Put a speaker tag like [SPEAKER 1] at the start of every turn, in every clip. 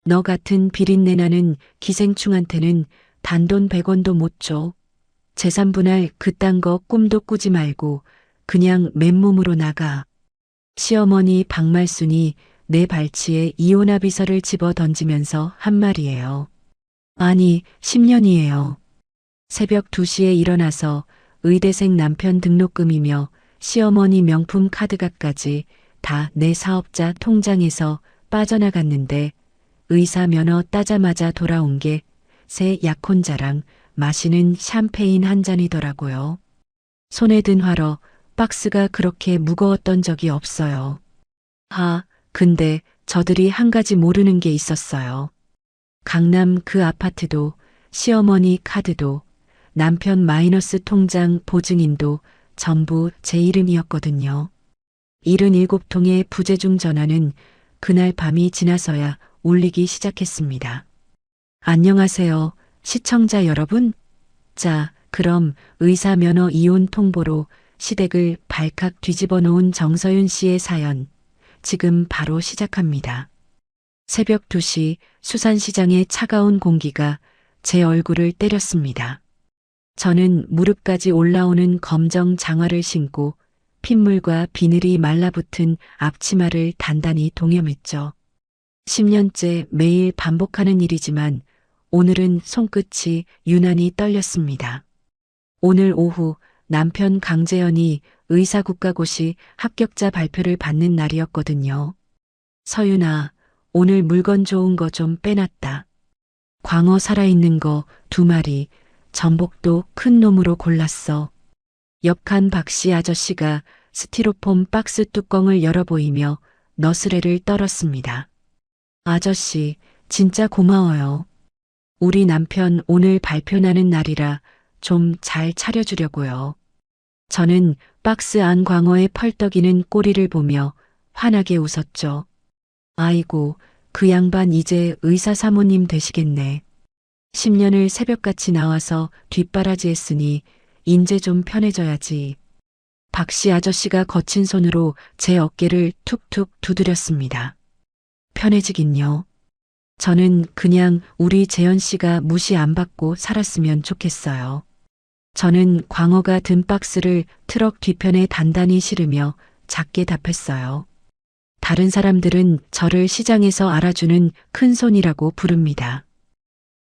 [SPEAKER 1] 너 같은 비린내 나는 기생충한테는 단돈 100원도 못 줘. 재산 분할 그딴 거 꿈도 꾸지 말고 그냥 맨몸으로 나가. 시어머니 박말순이 내 발치에 이혼합 비서를 집어 던지면서 한 말이에요. 아니, 10년이에요. 새벽 2시에 일어나서 의대생 남편 등록금이며 시어머니 명품 카드값까지 다 내 사업자 통장에서 빠져나갔는데 의사 면허 따자마자 돌아온 게 새 약혼자랑 마시는 샴페인 한 잔이더라고요. 손에 든 화로 박스가 그렇게 무거웠던 적이 없어요. 근데 저들이 한 가지 모르는 게 있었어요. 강남 그 아파트도 시어머니 카드도 남편 마이너스 통장 보증인도 전부 제 이름이었거든요. 77통의 부재중 전화는 그날 밤이 지나서야 울리기 시작했습니다. 안녕하세요, 시청자 여러분. 자, 그럼 의사 면허 이혼 통보로 시댁을 발칵 뒤집어 놓은 정서윤 씨의 사연, 지금 바로 시작합니다. 새벽 2시 수산시장의 차가운 공기가 제 얼굴을 때렸습니다. 저는 무릎까지 올라오는 검정 장화를 신고 핏물과 비늘이 말라붙은 앞치마를 단단히 동여맸죠. 10년째 매일 반복하는 일이지만 오늘은 손끝이 유난히 떨렸습니다. 오늘 오후 남편 강재현이 의사국가고시 합격자 발표를 받는 날이었거든요. 서윤아, 오늘 물건 좋은 거 좀 빼놨다. 광어 살아있는 거 2마리, 전복도 큰 놈으로 골랐어. 옆칸 박씨 아저씨가 스티로폼 박스 뚜껑을 열어 보이며 너스레를 떨었습니다. 아저씨, 진짜 고마워요. 우리 남편 오늘 발표나는 날이라 좀 잘 차려주려고요. 저는 박스 안 광어의 펄떡이는 꼬리를 보며 환하게 웃었죠. 아이고, 그 양반 이제 의사 사모님 되시겠네. 10년을 새벽같이 나와서 뒷바라지했으니 인제 좀 편해져야지. 박씨 아저씨가 거친 손으로 제 어깨를 툭툭 두드렸습니다. 편해지긴요. 저는 그냥 우리 재현 씨가 무시 안 받고 살았으면 좋겠어요. 저는 광어가 든 박스를 트럭 뒤편에 단단히 실으며 작게 답했어요. 다른 사람들은 저를 시장에서 알아주는 큰손이라고 부릅니다.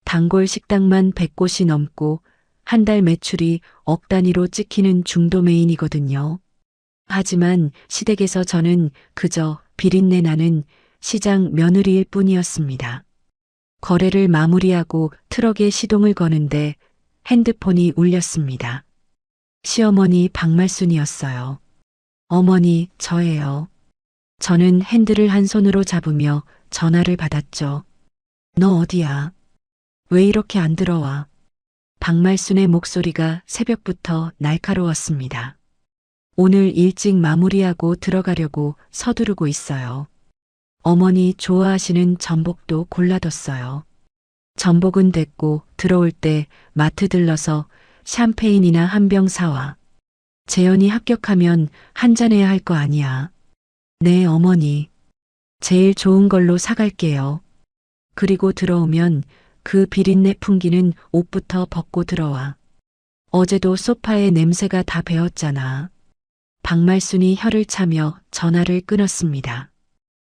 [SPEAKER 1] 단골 식당만 100곳이 넘고 한 달 매출이 억 단위로 찍히는 중도메인이거든요. 하지만 시댁에서 저는 그저 비린내 나는 시장 며느리일 뿐이었습니다. 거래를 마무리하고 트럭에 시동을 거는데 핸드폰이 울렸습니다. 시어머니 박말순이었어요. 어머니, 저예요. 저는 핸들을 한 손으로 잡으며 전화를 받았죠. 너 어디야? 왜 이렇게 안 들어와? 박말순의 목소리가 새벽부터 날카로웠습니다. 오늘 일찍 마무리하고 들어가려고 서두르고 있어요. 어머니 좋아하시는 전복도 골라뒀어요. 전복은 됐고 들어올 때 마트 들러서 샴페인이나 한 병 사와. 재현이 합격하면 한잔해야 할 거 아니야. 네, 어머니. 제일 좋은 걸로 사갈게요. 그리고 들어오면 그 비린내 풍기는 옷부터 벗고 들어와. 어제도 소파에 냄새가 다 배었잖아. 박말순이 혀를 차며 전화를 끊었습니다.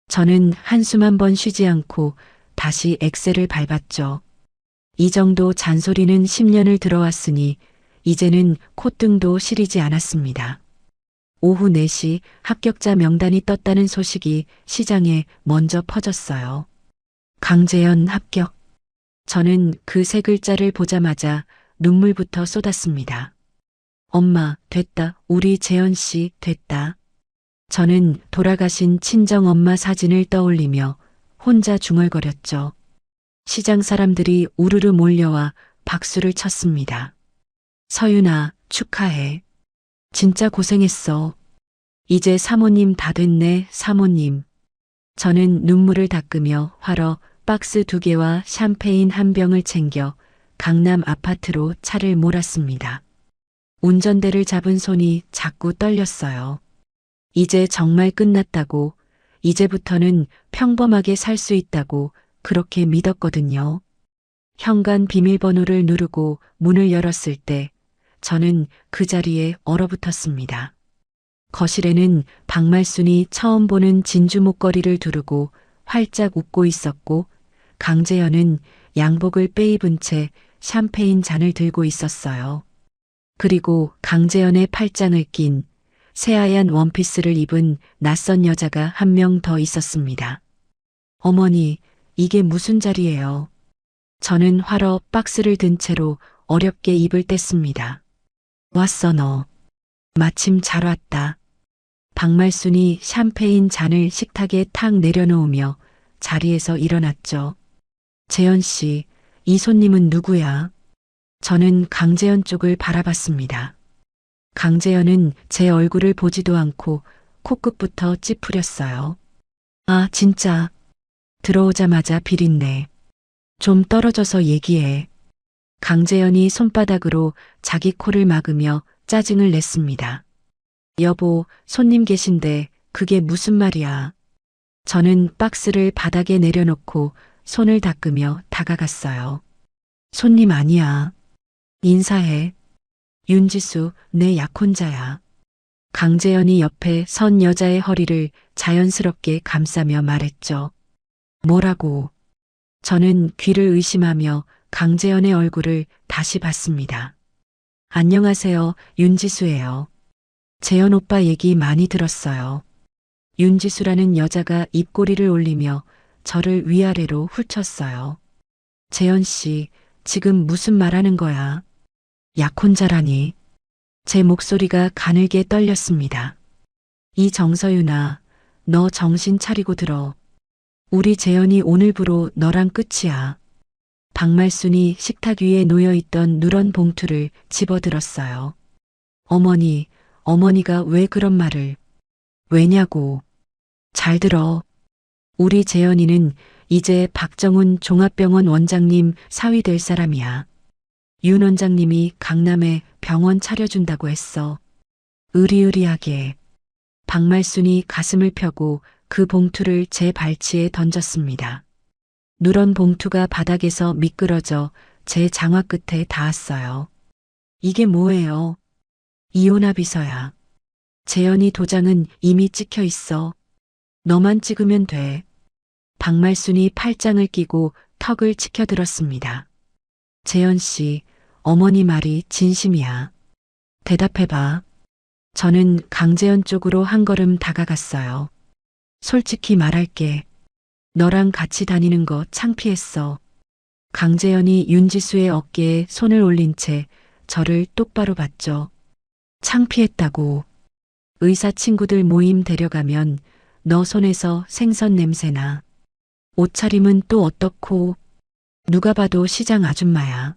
[SPEAKER 1] 저는 한숨 한 번 쉬지 않고 다시 엑셀을 밟았죠. 이 정도 잔소리는 10년을 들어왔으니 이제는 콧등도 시리지 않았습니다. 오후 4시 합격자 명단이 떴다는 소식이 시장에 먼저 퍼졌어요. 강재현 합격. 저는 그 세 글자를 보자마자 눈물부터 쏟았습니다. 엄마, 됐다. 우리 재현 씨, 됐다. 저는 돌아가신 친정엄마 사진을 떠올리며 혼자 중얼거렸죠. 시장 사람들이 우르르 몰려와 박수를 쳤습니다. 서윤아, 축하해. 진짜 고생했어. 이제 사모님 다 됐네, 사모님. 저는 눈물을 닦으며 화로 박스 2개와 샴페인 한 병을 챙겨 강남 아파트로 차를 몰았습니다. 운전대를 잡은 손이 자꾸 떨렸어요. 이제 정말 끝났다고, 이제부터는 평범하게 살 수 있다고 그렇게 믿었거든요. 현관 비밀번호를 누르고 문을 열었을 때 저는 그 자리에 얼어붙었습니다. 거실에는 박말순이 처음 보는 진주 목걸이를 두르고 활짝 웃고 있었고 강재현은 양복을 빼입은 채 샴페인 잔을 들고 있었어요. 그리고 강재현의 팔짱을 낀 새하얀 원피스를 입은 낯선 여자가 한 명 더 있었습니다. 어머니, 이게 무슨 자리예요? 저는 화러 박스를 든 채로 어렵게 입을 뗐습니다. 왔어 너. 마침 잘 왔다. 박말순이 샴페인 잔을 식탁에 탁 내려놓으며 자리에서 일어났죠. 재현 씨, 이 손님은 누구야? 저는 강재현 쪽을 바라봤습니다. 강재현은 제 얼굴을 보지도 않고 코끝부터 찌푸렸어요. 아, 진짜. 들어오자마자 비린내. 좀 떨어져서 얘기해. 강재현이 손바닥으로 자기 코를 막으며 짜증을 냈습니다. 여보, 손님 계신데 그게 무슨 말이야. 저는 박스를 바닥에 내려놓고 손을 닦으며 다가갔어요. 손님 아니야. 인사해. 윤지수, 내 약혼자야. 강재현이 옆에 선 여자의 허리를 자연스럽게 감싸며 말했죠. 뭐라고? 저는 귀를 의심하며 강재현의 얼굴을 다시 봤습니다. 안녕하세요, 윤지수예요. 재현 오빠 얘기 많이 들었어요. 윤지수라는 여자가 입꼬리를 올리며 저를 위아래로 훑쳤어요. 재현 씨, 지금 무슨 말하는 거야? 약혼자라니. 제 목소리가 가늘게 떨렸습니다. 이 정서윤아, 너 정신 차리고 들어. 우리 재현이 오늘부로 너랑 끝이야. 박말순이 식탁 위에 놓여있던 누런 봉투를 집어들었어요. 어머니, 어머니가 왜 그런 말을. 왜냐고. 잘 들어. 우리 재현이는 이제 박정훈 종합병원 원장님 사위 될 사람이야. 윤 원장님이 강남에 병원 차려준다고 했어. 으리으리하게. 박말순이 가슴을 펴고 그 봉투를 제 발치에 던졌습니다. 누런 봉투가 바닥에서 미끄러져 제 장화 끝에 닿았어요. 이게 뭐예요? 이혼합의서야. 재현이 도장은 이미 찍혀 있어. 너만 찍으면 돼. 박말순이 팔짱을 끼고 턱을 치켜들었습니다. 재현 씨, 어머니 말이 진심이야. 대답해봐. 저는 강재현 쪽으로 한 걸음 다가갔어요. 솔직히 말할게. 너랑 같이 다니는 거 창피했어. 강재현이 윤지수의 어깨에 손을 올린 채 저를 똑바로 봤죠. 창피했다고. 의사 친구들 모임 데려가면 너 손에서 생선 냄새나. 옷차림은 또 어떻고. 누가 봐도 시장 아줌마야.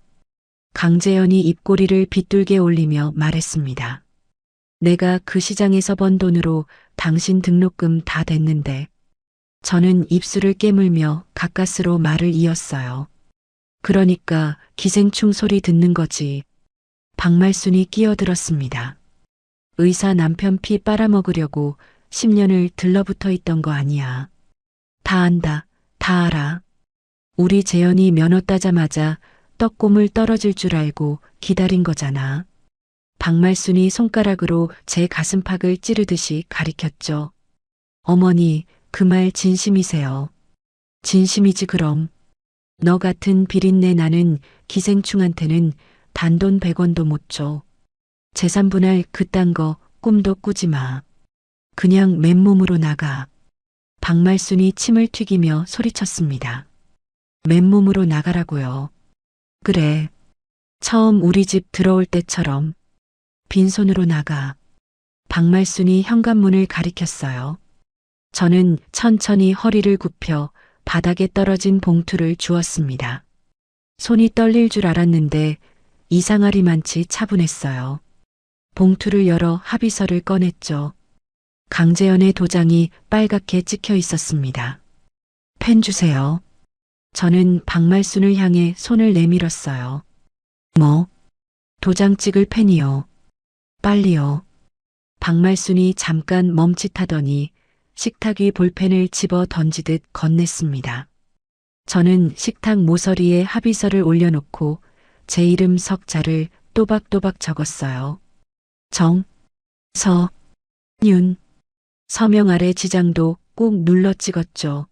[SPEAKER 1] 강재현이 입꼬리를 빗둘게 올리며 말했습니다. 내가 그 시장에서 번 돈으로 당신 등록금 다 댔는데. 저는 입술을 깨물며 가까스로 말을 이었어요. 그러니까 기생충 소리 듣는 거지. 박말순이 끼어들었습니다. 의사 남편 피 빨아먹으려고 10년을 들러붙어 있던 거 아니야. 다 안다. 다 알아. 우리 재현이 면허 따자마자 떡고물 떨어질 줄 알고 기다린 거잖아. 박말순이 손가락으로 제 가슴팍을 찌르듯이 가리켰죠. 어머니, 그 말 진심이세요. 진심이지 그럼. 너 같은 비린내 나는 기생충한테는 단돈 100원도 못 줘. 재산 분할 그딴 거 꿈도 꾸지 마. 그냥 맨몸으로 나가. 박말순이 침을 튀기며 소리쳤습니다. 맨몸으로 나가라고요. 그래. 처음 우리 집 들어올 때처럼. 빈손으로 나가. 박말순이 현관문을 가리켰어요. 저는 천천히 허리를 굽혀 바닥에 떨어진 봉투를 주었습니다. 손이 떨릴 줄 알았는데 이상하리만치 차분했어요. 봉투를 열어 합의서를 꺼냈죠. 강재현의 도장이 빨갛게 찍혀 있었습니다. 펜 주세요. 저는 박말순을 향해 손을 내밀었어요. 뭐? 도장 찍을 펜이요. 빨리요. 박말순이 잠깐 멈칫하더니 식탁 위 볼펜을 집어 던지듯 건넸습니다. 저는 식탁 모서리에 합의서를 올려놓고 제 이름 석자를 또박또박 적었어요. 정, 서, 윤. 서명 아래 지장도 꼭 눌러 찍었죠.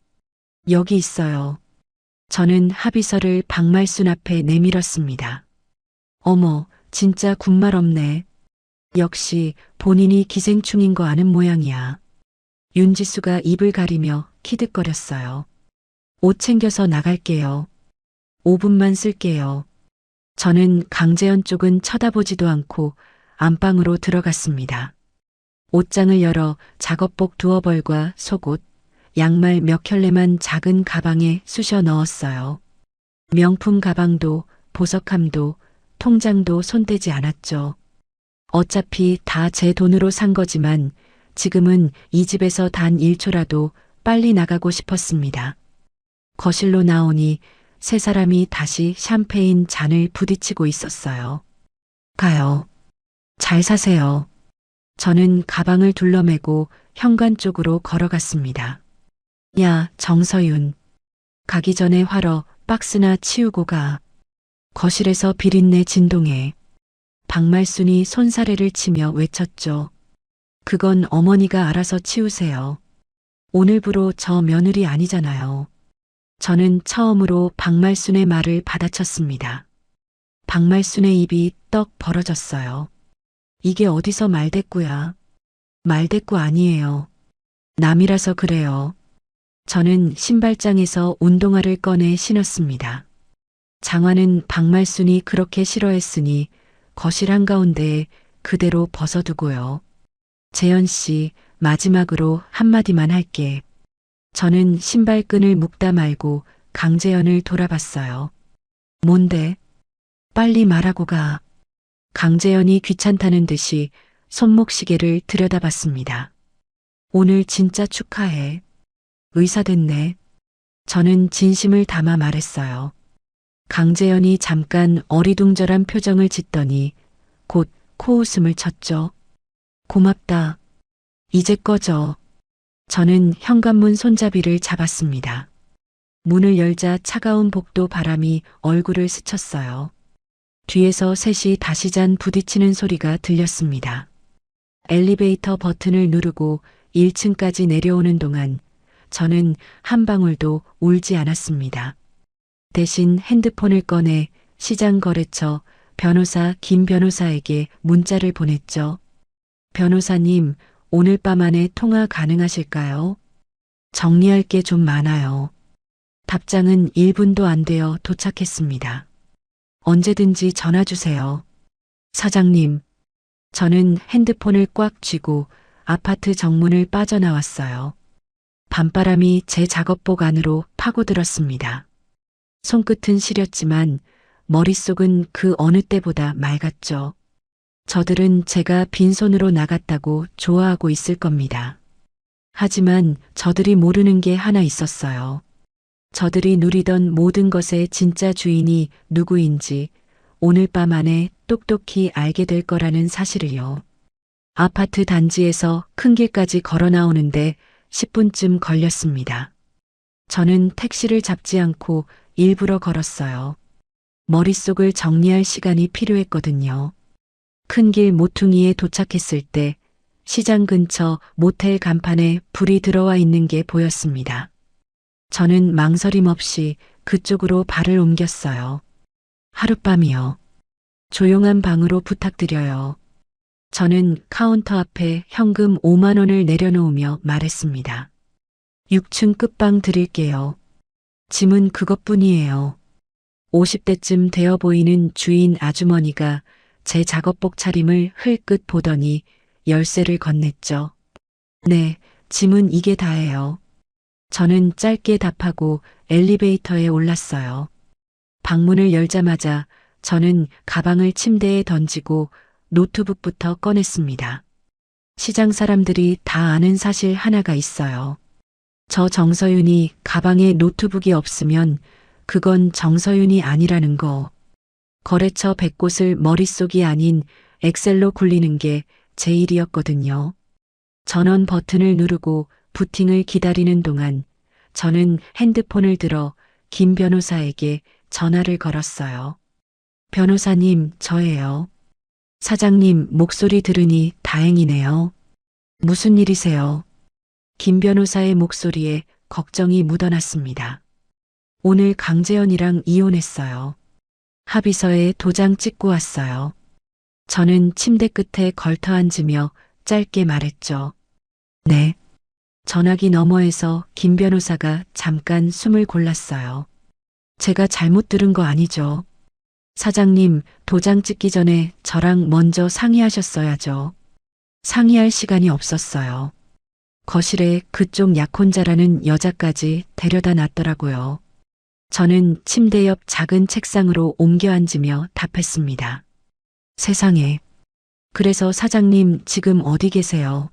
[SPEAKER 1] 여기 있어요. 저는 합의서를 박말순 앞에 내밀었습니다. 어머, 진짜 군말 없네. 역시 본인이 기생충인 거 아는 모양이야. 윤지수가 입을 가리며 키득거렸어요. 옷 챙겨서 나갈게요. 5분만 쓸게요. 저는 강재현 쪽은 쳐다보지도 않고 안방으로 들어갔습니다. 옷장을 열어 작업복 두어 벌과 속옷, 양말 몇 켤레만 작은 가방에 쑤셔 넣었어요. 명품 가방도 보석함도 통장도 손대지 않았죠. 어차피 다 제 돈으로 산 거지만 지금은 이 집에서 단 1초라도 빨리 나가고 싶었습니다. 거실로 나오니 세 사람이 다시 샴페인 잔을 부딪히고 있었어요. 가요. 잘 사세요. 저는 가방을 둘러매고 현관 쪽으로 걸어갔습니다. 야, 정서윤. 가기 전에 화러 박스나 치우고 가. 거실에서 비린내 진동해. 박말순이 손사래를 치며 외쳤죠. 그건 어머니가 알아서 치우세요. 오늘부로 저 며느리 아니잖아요. 저는 처음으로 박말순의 말을 받아쳤습니다. 박말순의 입이 떡 벌어졌어요. 이게 어디서 말대꾸야. 말대꾸 아니에요. 남이라서 그래요. 저는 신발장에서 운동화를 꺼내 신었습니다. 장화는 박말순이 그렇게 싫어했으니 거실 한가운데에 그대로 벗어두고요. 재현 씨, 마지막으로 한마디만 할게. 저는 신발끈을 묶다 말고 강재현을 돌아봤어요. 뭔데? 빨리 말하고 가. 강재현이 귀찮다는 듯이 손목시계를 들여다봤습니다. 오늘 진짜 축하해. 의사 됐네. 저는 진심을 담아 말했어요. 강재현이 잠깐 어리둥절한 표정을 짓더니 곧 코웃음을 쳤죠. 고맙다. 이제 꺼져. 저는 현관문 손잡이를 잡았습니다. 문을 열자 차가운 복도 바람이 얼굴을 스쳤어요. 뒤에서 셋이 다시 잔 부딪히는 소리가 들렸습니다. 엘리베이터 버튼을 누르고 1층까지 내려오는 동안 저는 한 방울도 울지 않았습니다. 대신 핸드폰을 꺼내 시장거래처 변호사 김 변호사에게 문자를 보냈죠. 변호사님, 오늘 밤 안에 통화 가능하실까요? 정리할 게 좀 많아요. 답장은 1분도 안 되어 도착했습니다. 언제든지 전화 주세요. 사장님, 저는 핸드폰을 꽉 쥐고 아파트 정문을 빠져나왔어요. 밤바람이 제 작업복 안으로 파고들었습니다. 손끝은 시렸지만 머릿속은 그 어느 때보다 맑았죠. 저들은 제가 빈손으로 나갔다고 좋아하고 있을 겁니다. 하지만 저들이 모르는 게 하나 있었어요. 저들이 누리던 모든 것의 진짜 주인이 누구인지 오늘 밤 안에 똑똑히 알게 될 거라는 사실을요. 아파트 단지에서 큰 길까지 걸어 나오는데 10분쯤 걸렸습니다. 저는 택시를 잡지 않고 일부러 걸었어요. 머릿속을 정리할 시간이 필요했거든요. 큰 길 모퉁이에 도착했을 때 시장 근처 모텔 간판에 불이 들어와 있는 게 보였습니다. 저는 망설임 없이 그쪽으로 발을 옮겼어요. 하룻밤이요. 조용한 방으로 부탁드려요. 저는 카운터 앞에 현금 5만 원을 내려놓으며 말했습니다. 6층 끝방 드릴게요. 짐은 그것뿐이에요. 50대쯤 되어 보이는 주인 아주머니가 제 작업복 차림을 흘끗 보더니 열쇠를 건넸죠. 네, 짐은 이게 다예요. 저는 짧게 답하고 엘리베이터에 올랐어요. 방문을 열자마자 저는 가방을 침대에 던지고 노트북부터 꺼냈습니다. 시장 사람들이 다 아는 사실 하나가 있어요. 저 정서윤이 가방에 노트북이 없으면 그건 정서윤이 아니라는 거. 거래처 100곳을 머릿속이 아닌 엑셀로 굴리는 게 제 일이었거든요. 전원 버튼을 누르고 부팅을 기다리는 동안 저는 핸드폰을 들어 김 변호사에게 전화를 걸었어요. 변호사님, 저예요. 사장님 목소리 들으니 다행이네요. 무슨 일이세요? 김 변호사의 목소리에 걱정이 묻어났습니다. 오늘 강재현이랑 이혼했어요. 합의서에 도장 찍고 왔어요. 저는 침대 끝에 걸터 앉으며 짧게 말했죠. 네. 전화기 너머에서 김 변호사가 잠깐 숨을 골랐어요. 제가 잘못 들은 거 아니죠? 사장님, 도장 찍기 전에 저랑 먼저 상의하셨어야죠. 상의할 시간이 없었어요. 거실에 그쪽 약혼자라는 여자까지 데려다 놨더라고요. 저는 침대 옆 작은 책상으로 옮겨 앉으며 답했습니다. 세상에. 그래서 사장님 지금 어디 계세요?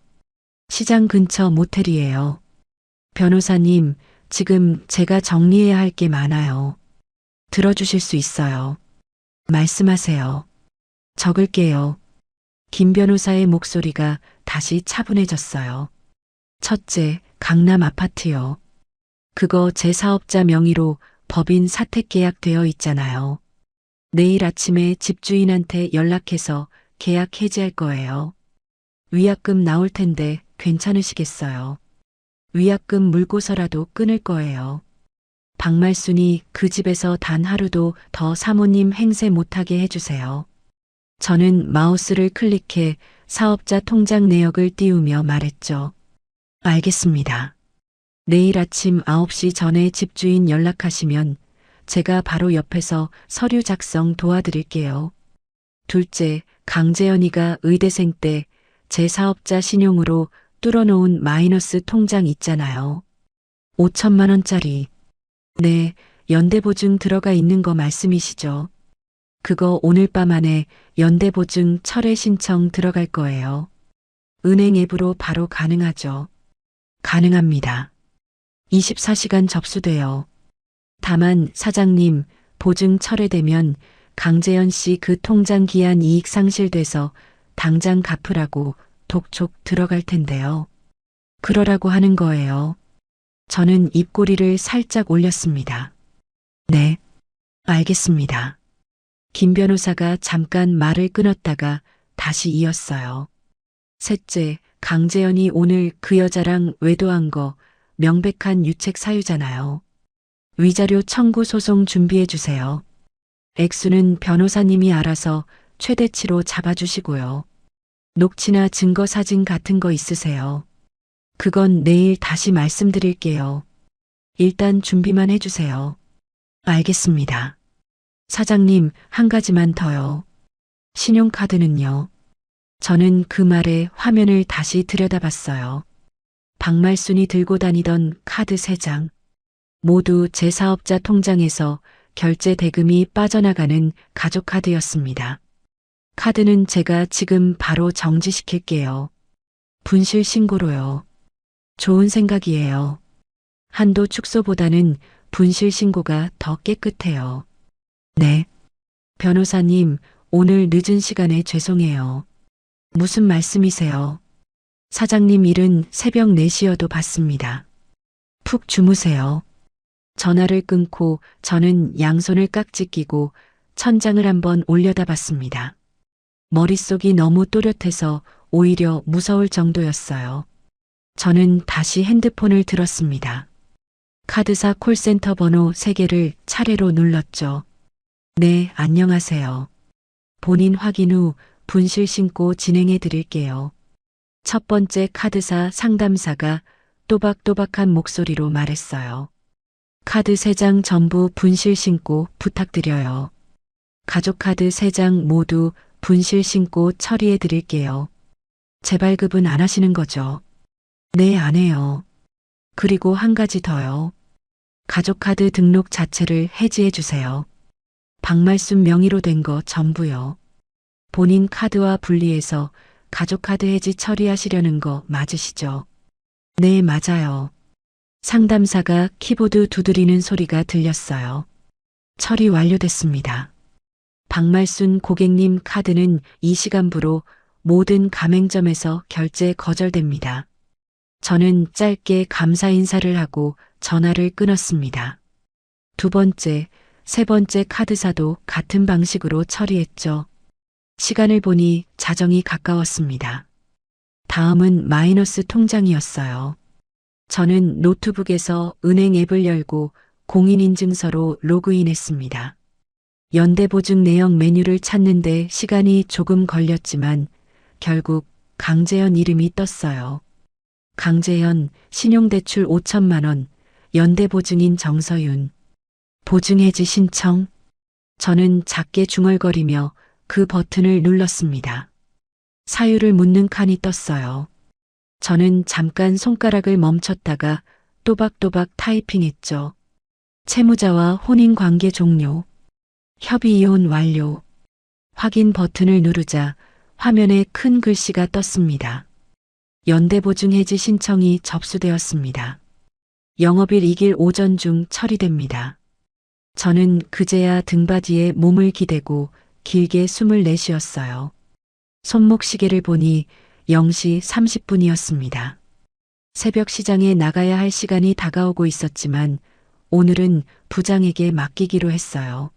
[SPEAKER 1] 시장 근처 모텔이에요. 변호사님, 지금 제가 정리해야 할 게 많아요. 들어주실 수 있어요. 말씀하세요. 적을게요. 김 변호사의 목소리가 다시 차분해졌어요. 첫째, 강남 아파트요. 그거 제 사업자 명의로 법인 사택 계약되어 있잖아요. 내일 아침에 집주인한테 연락해서 계약 해지할 거예요. 위약금 나올 텐데 괜찮으시겠어요? 위약금 물고서라도 끊을 거예요. 박말순이 그 집에서 단 하루도 더 사모님 행세 못하게 해주세요. 저는 마우스를 클릭해 사업자 통장 내역을 띄우며 말했죠. 알겠습니다. 내일 아침 9시 전에 집주인 연락하시면 제가 바로 옆에서 서류 작성 도와드릴게요. 둘째, 강재현이가 의대생 때 제 사업자 신용으로 뚫어놓은 마이너스 통장 있잖아요. 5천만 원짜리. 네, 연대보증 들어가 있는 거 말씀이시죠? 그거 오늘 밤 안에 연대보증 철회 신청 들어갈 거예요. 은행 앱으로 바로 가능하죠. 가능합니다. 24시간 접수돼요. 다만 사장님, 보증 철회되면 강재현 씨 그 통장 기한 이익 상실돼서 당장 갚으라고 독촉 들어갈 텐데요. 그러라고 하는 거예요. 저는 입꼬리를 살짝 올렸습니다. 네, 알겠습니다. 김 변호사가 잠깐 말을 끊었다가 다시 이었어요. 셋째, 강재현이 오늘 그 여자랑 외도한 거 명백한 유책 사유잖아요. 위자료 청구 소송 준비해 주세요. 액수는 변호사님이 알아서 최대치로 잡아주시고요. 녹취나 증거 사진 같은 거 있으세요? 그건 내일 다시 말씀드릴게요. 일단 준비만 해주세요. 알겠습니다. 사장님, 한 가지만 더요. 신용카드는요? 저는 그 말에 화면을 다시 들여다봤어요. 박말순이 들고 다니던 카드 3장. 모두 제 사업자 통장에서 결제 대금이 빠져나가는 가족카드였습니다. 카드는 제가 지금 바로 정지시킬게요. 분실 신고로요. 좋은 생각이에요. 한도 축소보다는 분실 신고가 더 깨끗해요. 네. 변호사님, 오늘 늦은 시간에 죄송해요. 무슨 말씀이세요? 사장님 일은 새벽 4시여도 받습니다. 푹 주무세요. 전화를 끊고 저는 양손을 깍지 끼고 천장을 한번 올려다봤습니다. 머릿속이 너무 또렷해서 오히려 무서울 정도였어요. 저는 다시 핸드폰을 들었습니다. 카드사 콜센터 번호 3개를 차례로 눌렀죠. 네, 안녕하세요. 본인 확인 후 분실 신고 진행해 드릴게요. 첫 번째 카드사 상담사가 또박또박한 목소리로 말했어요. 카드 3장 전부 분실 신고 부탁드려요. 가족카드 3장 모두 분실 신고 처리해 드릴게요. 재발급은 안 하시는 거죠? 네, 안 해요. 그리고 한 가지 더요. 가족카드 등록 자체를 해지해 주세요. 박말순 명의로 된 거 전부요. 본인 카드와 분리해서 가족카드 해지 처리하시려는 거 맞으시죠? 네, 맞아요. 상담사가 키보드 두드리는 소리가 들렸어요. 처리 완료됐습니다. 박말순 고객님 카드는 이 시간부로 모든 가맹점에서 결제 거절됩니다. 저는 짧게 감사 인사를 하고 전화를 끊었습니다. 두 번째, 세 번째 카드사도 같은 방식으로 처리했죠. 시간을 보니 자정이 가까웠습니다. 다음은 마이너스 통장이었어요. 저는 노트북에서 은행 앱을 열고 공인인증서로 로그인했습니다. 연대보증 내역 메뉴를 찾는데 시간이 조금 걸렸지만 결국 강재현 이름이 떴어요. 강재현, 신용대출 5천만 원, 연대보증인 정서윤. 보증해지 신청. 저는 작게 중얼거리며 그 버튼을 눌렀습니다. 사유를 묻는 칸이 떴어요. 저는 잠깐 손가락을 멈췄다가 또박또박 타이핑했죠. 채무자와 혼인관계 종료. 협의 이혼 완료. 확인 버튼을 누르자 화면에 큰 글씨가 떴습니다. 연대보증 해지 신청이 접수되었습니다. 영업일 2일 오전 중 처리됩니다. 저는 그제야 등받이에 몸을 기대고 길게 숨을 내쉬었어요. 손목 시계를 보니 0시 30분이었습니다. 새벽 시장에 나가야 할 시간이 다가오고 있었지만 오늘은 부장에게 맡기기로 했어요.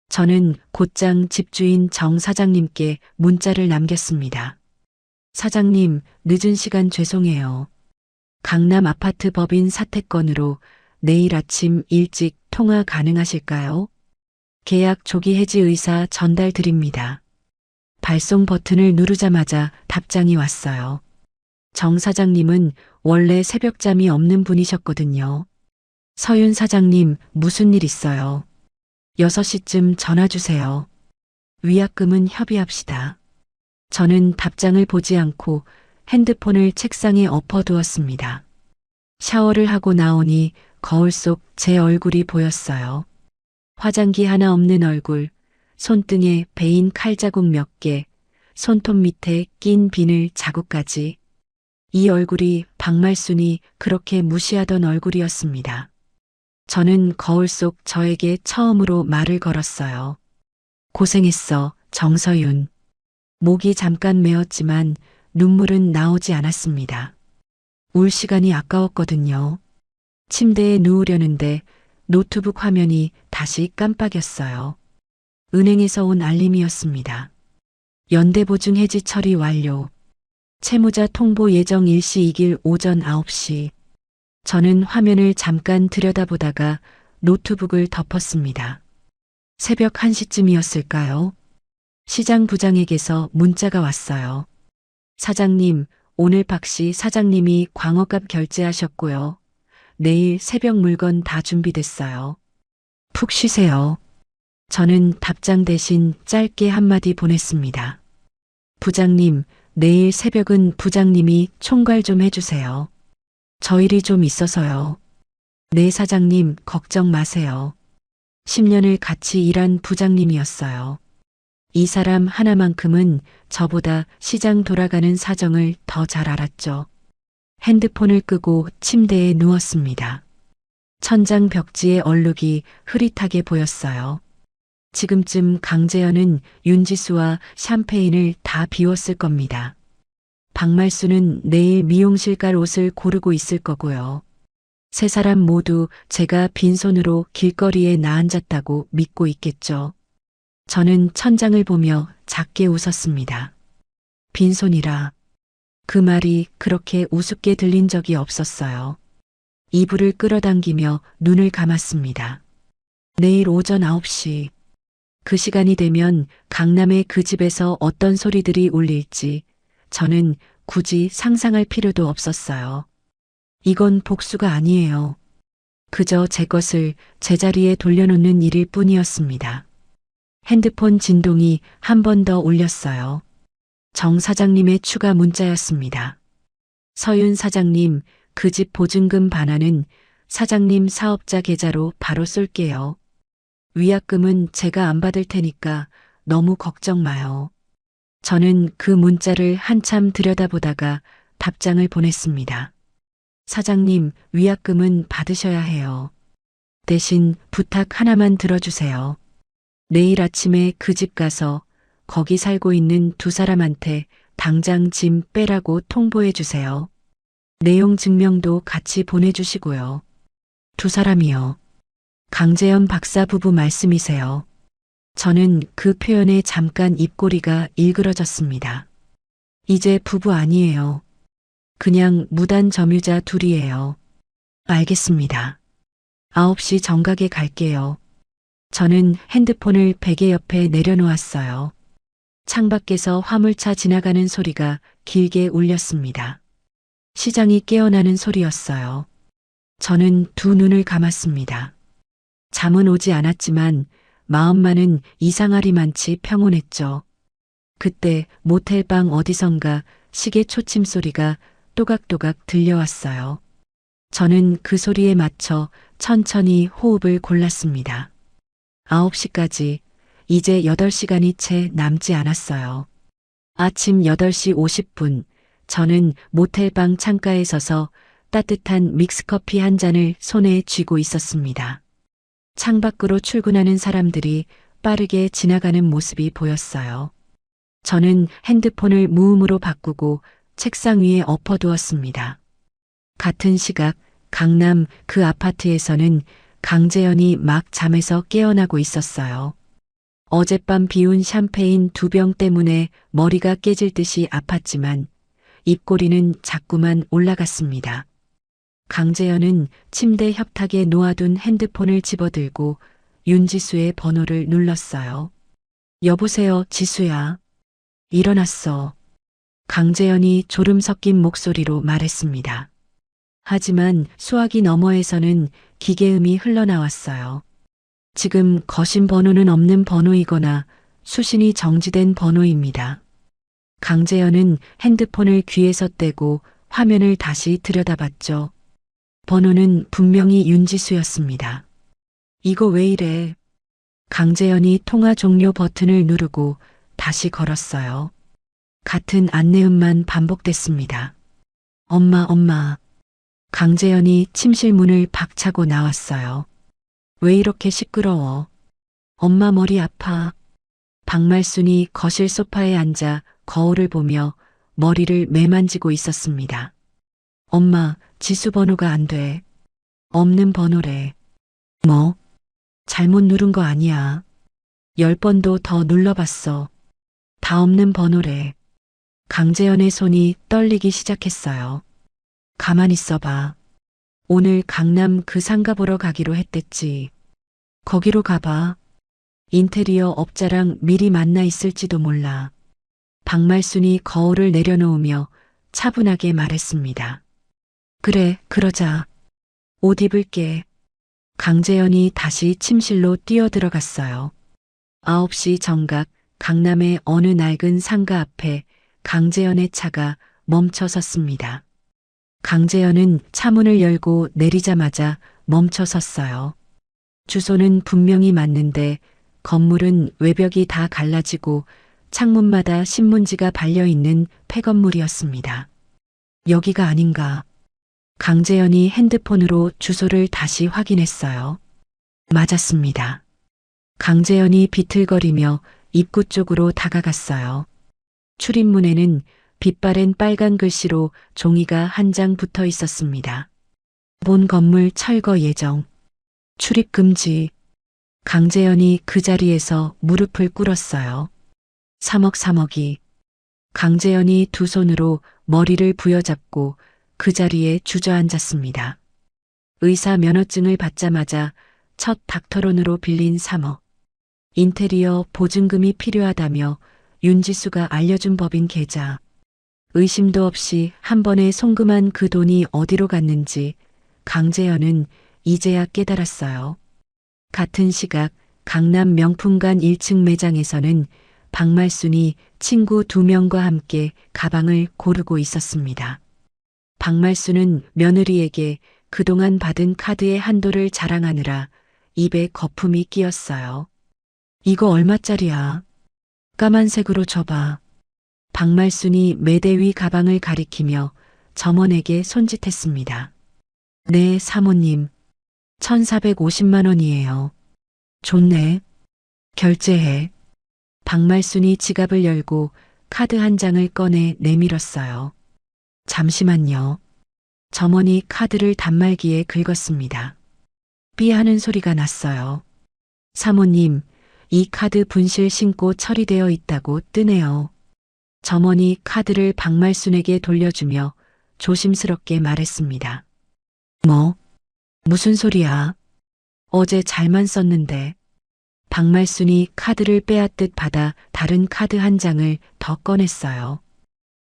[SPEAKER 1] 저는 곧장 집주인 정 사장님께 문자를 남겼습니다. 사장님, 늦은 시간 죄송해요. 강남 아파트 법인 사태건으로 내일 아침 일찍 통화 가능하실까요? 계약 조기 해지 의사 전달 드립니다. 발송 버튼을 누르자마자 답장이 왔어요. 정 사장님은 원래 새벽잠이 없는 분이셨거든요. 서윤 사장님, 무슨 일 있어요? 6시쯤 전화 주세요. 위약금은 협의합시다. 저는 답장을 보지 않고 핸드폰을 책상에 엎어두었습니다. 샤워를 하고 나오니 거울 속 제 얼굴이 보였어요. 화장기 하나 없는 얼굴, 손등에 베인 칼자국 몇 개, 손톱 밑에 낀 비늘 자국까지. 이 얼굴이 박말순이 그렇게 무시하던 얼굴이었습니다. 저는 거울 속 저에게 처음으로 말을 걸었어요. 고생했어, 정서윤. 목이 잠깐 메었지만 눈물은 나오지 않았습니다. 울 시간이 아까웠거든요. 침대에 누우려는데 노트북 화면이 다시 깜빡였어요. 은행에서 온 알림이었습니다. 연대보증 해지 처리 완료. 채무자 통보 예정 일시 2일 오전 9시. 저는 화면을 잠깐 들여다보다가 노트북을 덮었습니다. 새벽 1시쯤이었을까요? 시장 부장에게서 문자가 왔어요. 사장님, 오늘 박씨 사장님이 광어값 결제하셨고요. 내일 새벽 물건 다 준비됐어요. 푹 쉬세요. 저는 답장 대신 짧게 한마디 보냈습니다. 부장님, 내일 새벽은 부장님이 총괄 좀 해주세요. 저 일이 좀 있어서요. 네 사장님, 걱정 마세요. 10년을 같이 일한 부장님이었어요. 이 사람 하나만큼은 저보다 시장 돌아가는 사정을 더 잘 알았죠. 핸드폰을 끄고 침대에 누웠습니다. 천장 벽지의 얼룩이 흐릿하게 보였어요. 지금쯤 강재현은 윤지수와 샴페인을 다 비웠을 겁니다. 박말수는 내일 미용실 갈 옷을 고르고 있을 거고요. 세 사람 모두 제가 빈손으로 길거리에 나앉았다고 믿고 있겠죠. 저는 천장을 보며 작게 웃었습니다. 빈손이라. 그 말이 그렇게 우습게 들린 적이 없었어요. 이불을 끌어당기며 눈을 감았습니다. 내일 오전 9시. 그 시간이 되면 강남의 그 집에서 어떤 소리들이 울릴지 저는 굳이 상상할 필요도 없었어요. 이건 복수가 아니에요. 그저 제 것을 제자리에 돌려놓는 일일 뿐이었습니다. 핸드폰 진동이 한 번 더 울렸어요. 정 사장님의 추가 문자였습니다. 서윤 사장님, 그 집 보증금 반환은 사장님 사업자 계좌로 바로 쏠게요. 위약금은 제가 안 받을 테니까 너무 걱정 마요. 저는 그 문자를 한참 들여다보다가 답장을 보냈습니다. 사장님, 위약금은 받으셔야 해요. 대신 부탁 하나만 들어주세요. 내일 아침에 그 집 가서 거기 살고 있는 두 사람한테 당장 짐 빼라고 통보해 주세요. 내용 증명도 같이 보내주시고요. 두 사람이요. 강재현 박사 부부 말씀이세요. 저는 그 표현에 잠깐 입꼬리가 일그러졌습니다. 이제 부부 아니에요. 그냥 무단 점유자 둘이에요. 알겠습니다. 9시 정각에 갈게요. 저는 핸드폰을 베개 옆에 내려놓았어요. 창밖에서 화물차 지나가는 소리가 길게 울렸습니다. 시장이 깨어나는 소리였어요. 저는 두 눈을 감았습니다. 잠은 오지 않았지만 마음만은 이상하리만치 평온했죠. 그때 모텔방 어디선가 시계 초침 소리가 또각또각 들려왔어요. 저는 그 소리에 맞춰 천천히 호흡을 골랐습니다. 9시까지 이제 8시간이 채 남지 않았어요. 아침 8시 50분 저는 모텔방 창가에 서서 따뜻한 믹스커피 한 잔을 손에 쥐고 있었습니다. 창밖으로 출근하는 사람들이 빠르게 지나가는 모습이 보였어요. 저는 핸드폰을 무음으로 바꾸고 책상 위에 엎어두었습니다. 같은 시각 강남 그 아파트에서는 강재현이 막 잠에서 깨어나고 있었어요. 어젯밤 비운 샴페인 2병 때문에 머리가 깨질 듯이 아팠지만 입꼬리는 자꾸만 올라갔습니다. 강재현은 침대 협탁에 놓아둔 핸드폰을 집어들고 윤지수의 번호를 눌렀어요. 여보세요, 지수야. 일어났어. 강재현이 졸음 섞인 목소리로 말했습니다. 하지만 수화기 너머에서는 기계음이 흘러나왔어요. 지금 거신 번호는 없는 번호이거나 수신이 정지된 번호입니다. 강재현은 핸드폰을 귀에서 떼고 화면을 다시 들여다봤죠. 번호는 분명히 윤지수였습니다. 이거 왜 이래? 강재현이 통화 종료 버튼을 누르고 다시 걸었어요. 같은 안내음만 반복됐습니다. 엄마. 강재현이 침실 문을 박차고 나왔어요. 왜 이렇게 시끄러워? 엄마 머리 아파. 박말순이 거실 소파에 앉아 거울을 보며 머리를 매만지고 있었습니다. 엄마, 지수 번호가 안 돼. 없는 번호래. 뭐? 잘못 누른 거 아니야. 10번도 더 눌러봤어. 다 없는 번호래. 강재현의 손이 떨리기 시작했어요. 가만히 있어봐. 오늘 강남 그 상가 보러 가기로 했댔지. 거기로 가봐. 인테리어 업자랑 미리 만나 있을지도 몰라. 박말순이 거울을 내려놓으며 차분하게 말했습니다. 그래, 그러자. 옷 입을게. 강재현이 다시 침실로 뛰어들어갔어요. 9시 정각 강남의 어느 낡은 상가 앞에 강재현의 차가 멈춰 섰습니다. 강재현은 차문을 열고 내리자마자 멈춰 섰어요. 주소는 분명히 맞는데 건물은 외벽이 다 갈라지고 창문마다 신문지가 발려있는 폐건물이었습니다. 여기가 아닌가. 강재현이 핸드폰으로 주소를 다시 확인했어요. 맞았습니다. 강재현이 비틀거리며 입구 쪽으로 다가갔어요. 출입문에는 빛바랜 빨간 글씨로 종이가 한 장 붙어 있었습니다. 본 건물 철거 예정. 출입 금지. 강재현이 그 자리에서 무릎을 꿇었어요. 3억이. 강재현이 두 손으로 머리를 부여잡고 그 자리에 주저앉았습니다. 의사 면허증을 받자마자 첫 닥터론으로 빌린 3억. 인테리어 보증금이 필요하다며 윤지수가 알려준 법인 계좌. 의심도 없이 한 번에 송금한 그 돈이 어디로 갔는지 강재현은 이제야 깨달았어요. 같은 시각 강남 명품관 1층 매장에서는 박말순이 친구 2명과 함께 가방을 고르고 있었습니다. 박말순은 며느리에게 그동안 받은 카드의 한도를 자랑하느라 입에 거품이 끼었어요. 이거 얼마짜리야? 까만색으로 줘봐. 박말순이 매대 위 가방을 가리키며 점원에게 손짓했습니다. 네, 사모님. 1,450만 원이에요. 좋네. 결제해. 박말순이 지갑을 열고 카드 한 장을 꺼내 내밀었어요. 잠시만요. 점원이 카드를 단말기에 긁었습니다. 삐 하는 소리가 났어요. 사모님, 이 카드 분실 신고 처리되어 있다고 뜨네요. 점원이 카드를 박말순에게 돌려주며 조심스럽게 말했습니다. 뭐? 무슨 소리야? 어제 잘만 썼는데. 박말순이 카드를 빼앗듯 받아 다른 카드 한 장을 더 꺼냈어요.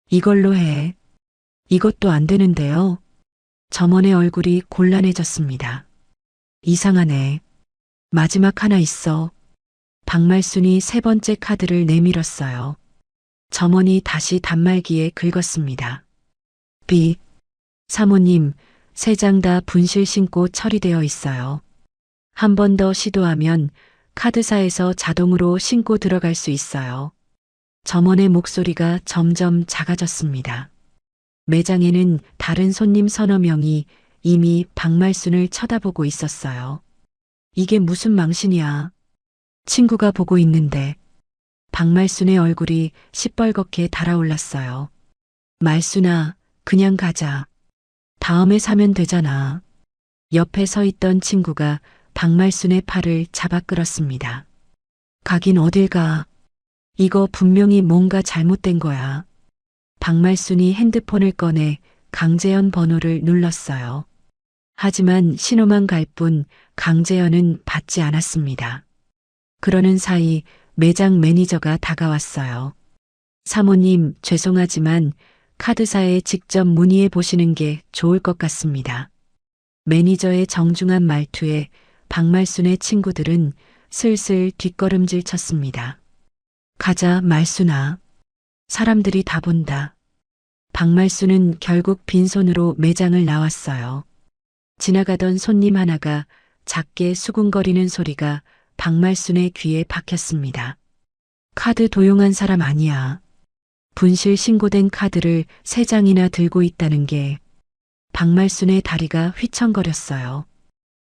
[SPEAKER 1] 이걸로 해. 이것도 안 되는데요. 점원의 얼굴이 곤란해졌습니다. 이상하네. 마지막 하나 있어. 박말순이 세 번째 카드를 내밀었어요. 점원이 다시 단말기에 긁었습니다. 비. 사모님, 세 장 다 분실 신고 처리되어 있어요. 한 번 더 시도하면 카드사에서 자동으로 신고 들어갈 수 있어요. 점원의 목소리가 점점 작아졌습니다. 매장에는 다른 손님 서너 명이 이미 박말순을 쳐다보고 있었어요. 이게 무슨 망신이야. 친구가 보고 있는데. 박말순의 얼굴이 시뻘겋게 달아올랐어요. 말순아, 그냥 가자. 다음에 사면 되잖아. 옆에 서 있던 친구가 박말순의 팔을 잡아 끌었습니다. 가긴 어딜 가. 이거 분명히 뭔가 잘못된 거야. 박말순이 핸드폰을 꺼내 강재현 번호를 눌렀어요. 하지만 신호만 갈 뿐 강재현은 받지 않았습니다. 그러는 사이 매장 매니저가 다가왔어요. 사모님, 죄송하지만 카드사에 직접 문의해 보시는 게 좋을 것 같습니다. 매니저의 정중한 말투에 박말순의 친구들은 슬슬 뒷걸음질 쳤습니다. 가자, 말순아. 사람들이 다 본다. 박말순은 결국 빈손으로 매장을 나왔어요. 지나가던 손님 하나가 작게 수군거리는 소리가 박말순의 귀에 박혔습니다. 카드 도용한 사람 아니야. 분실 신고된 카드를 세 장이나 들고 있다는 게. 박말순의 다리가 휘청거렸어요.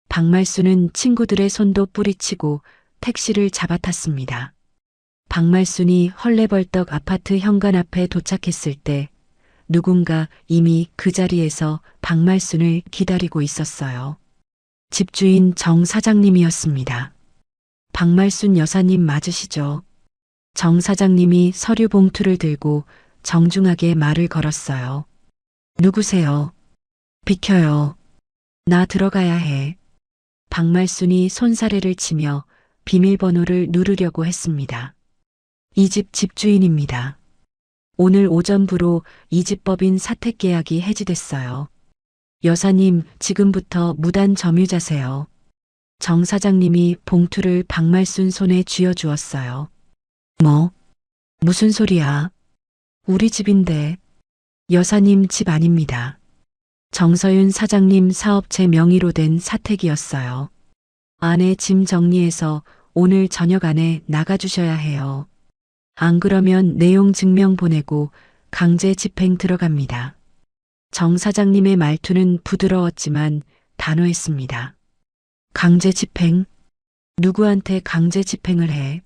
[SPEAKER 1] 박말순은 친구들의 손도 뿌리치고 택시를 잡아탔습니다. 박말순이 헐레벌떡 아파트 현관 앞에 도착했을 때 누군가 이미 그 자리에서 박말순을 기다리고 있었어요. 집주인 정 사장님이었습니다. 박말순 여사님 맞으시죠? 정 사장님이 서류 봉투를 들고 정중하게 말을 걸었어요. 누구세요? 비켜요. 나 들어가야 해. 박말순이 손사래를 치며 비밀번호를 누르려고 했습니다. 이 집 집주인입니다. 오늘 오전부로 이 집 법인 사택 계약이 해지됐어요. 여사님, 지금부터 무단 점유자세요. 정 사장님이 봉투를 박말순 손에 쥐어주었어요. 뭐? 무슨 소리야? 우리 집인데. 여사님 집 아닙니다. 정서윤 사장님 사업체 명의로 된 사택이었어요. 아내 짐 정리해서 오늘 저녁 안에 나가주셔야 해요. 안 그러면 내용 증명 보내고 강제 집행 들어갑니다. 정 사장님의 말투는 부드러웠지만 단호했습니다. 강제 집행? 누구한테 강제 집행을 해?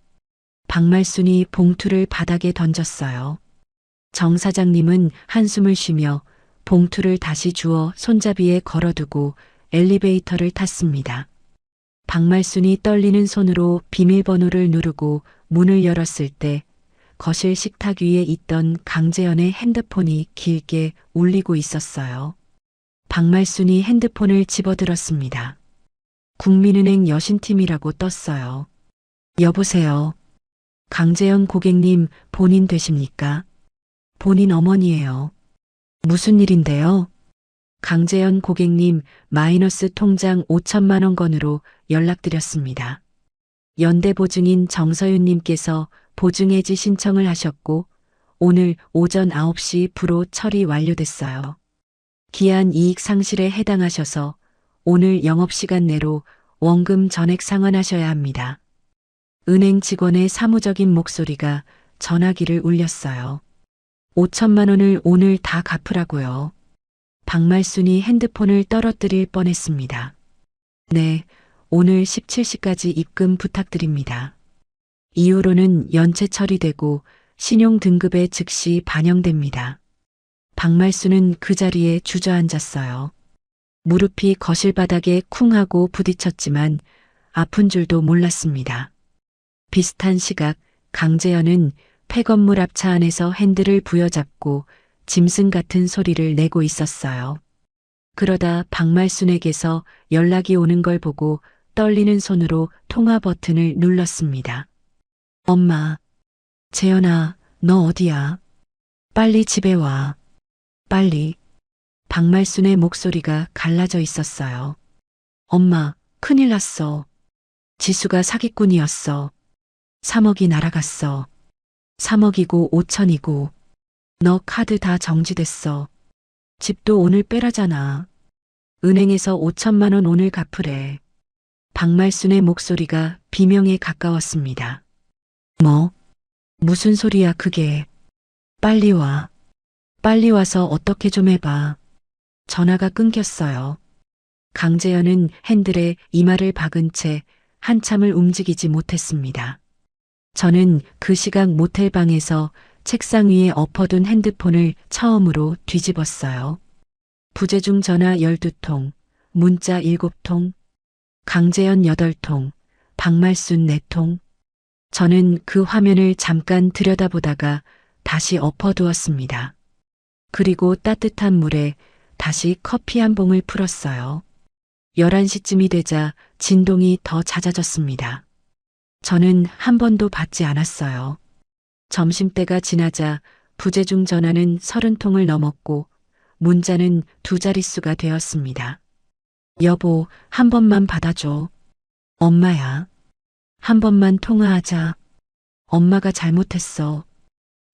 [SPEAKER 1] 박말순이 봉투를 바닥에 던졌어요. 정 사장님은 한숨을 쉬며 봉투를 다시 주워 손잡이에 걸어두고 엘리베이터를 탔습니다. 박말순이 떨리는 손으로 비밀번호를 누르고 문을 열었을 때 거실 식탁 위에 있던 강재현의 핸드폰이 길게 울리고 있었어요. 박말순이 핸드폰을 집어들었습니다. 국민은행 여신팀이라고 떴어요. 여보세요. 강재현 고객님 본인 되십니까? 본인 어머니예요. 무슨 일인데요? 강재현 고객님 마이너스 통장 5천만 원 건으로 연락드렸습니다. 연대보증인 정서윤님께서 보증해지 신청을 하셨고 오늘 오전 9시 부로 처리 완료됐어요. 기한 이익 상실에 해당하셔서 오늘 영업시간 내로 원금 전액 상환하셔야 합니다. 은행 직원의 사무적인 목소리가 전화기를 울렸어요. 5천만 원을 오늘 다 갚으라고요. 박말순이 핸드폰을 떨어뜨릴 뻔했습니다. 네, 오늘 17시까지 입금 부탁드립니다. 이후로는 연체 처리되고 신용 등급에 즉시 반영됩니다. 박말순은 그 자리에 주저앉았어요. 무릎이 거실 바닥에 쿵 하고 부딪혔지만 아픈 줄도 몰랐습니다. 비슷한 시각 강재현은 폐건물 앞차 안에서 핸들을 부여잡고 짐승 같은 소리를 내고 있었어요. 그러다 박말순에게서 연락이 오는 걸 보고 떨리는 손으로 통화 버튼을 눌렀습니다. 엄마, 재현아, 너 어디야? 빨리 집에 와. 빨리. 박말순의 목소리가 갈라져 있었어요. 엄마, 큰일 났어. 지수가 사기꾼이었어. 3억이 날아갔어. 3억이고 5천이고. 너 카드 다 정지됐어. 집도 오늘 빼라잖아. 은행에서 5천만 원 오늘 갚으래. 박말순의 목소리가 비명에 가까웠습니다. 뭐? 무슨 소리야 그게. 빨리 와. 빨리 와서 어떻게 좀 해봐. 전화가 끊겼어요. 강재현은 핸들에 이마를 박은 채 한참을 움직이지 못했습니다. 저는 그 시각 모텔방에서 책상 위에 엎어둔 핸드폰을 처음으로 뒤집었어요. 부재중 전화 12통, 문자 7통, 강재현 8통, 박말순 4통. 저는 그 화면을 잠깐 들여다보다가 다시 엎어두었습니다. 그리고 따뜻한 물에 다시 커피 한 봉을 풀었어요. 11시쯤이 되자 진동이 더 잦아졌습니다. 저는 한 번도 받지 않았어요. 점심때가 지나자 부재중 전화는 30통을 넘었고 문자는 2자릿수가 되었습니다. 여보, 한 번만 받아줘. 엄마야. 한 번만 통화하자. 엄마가 잘못했어.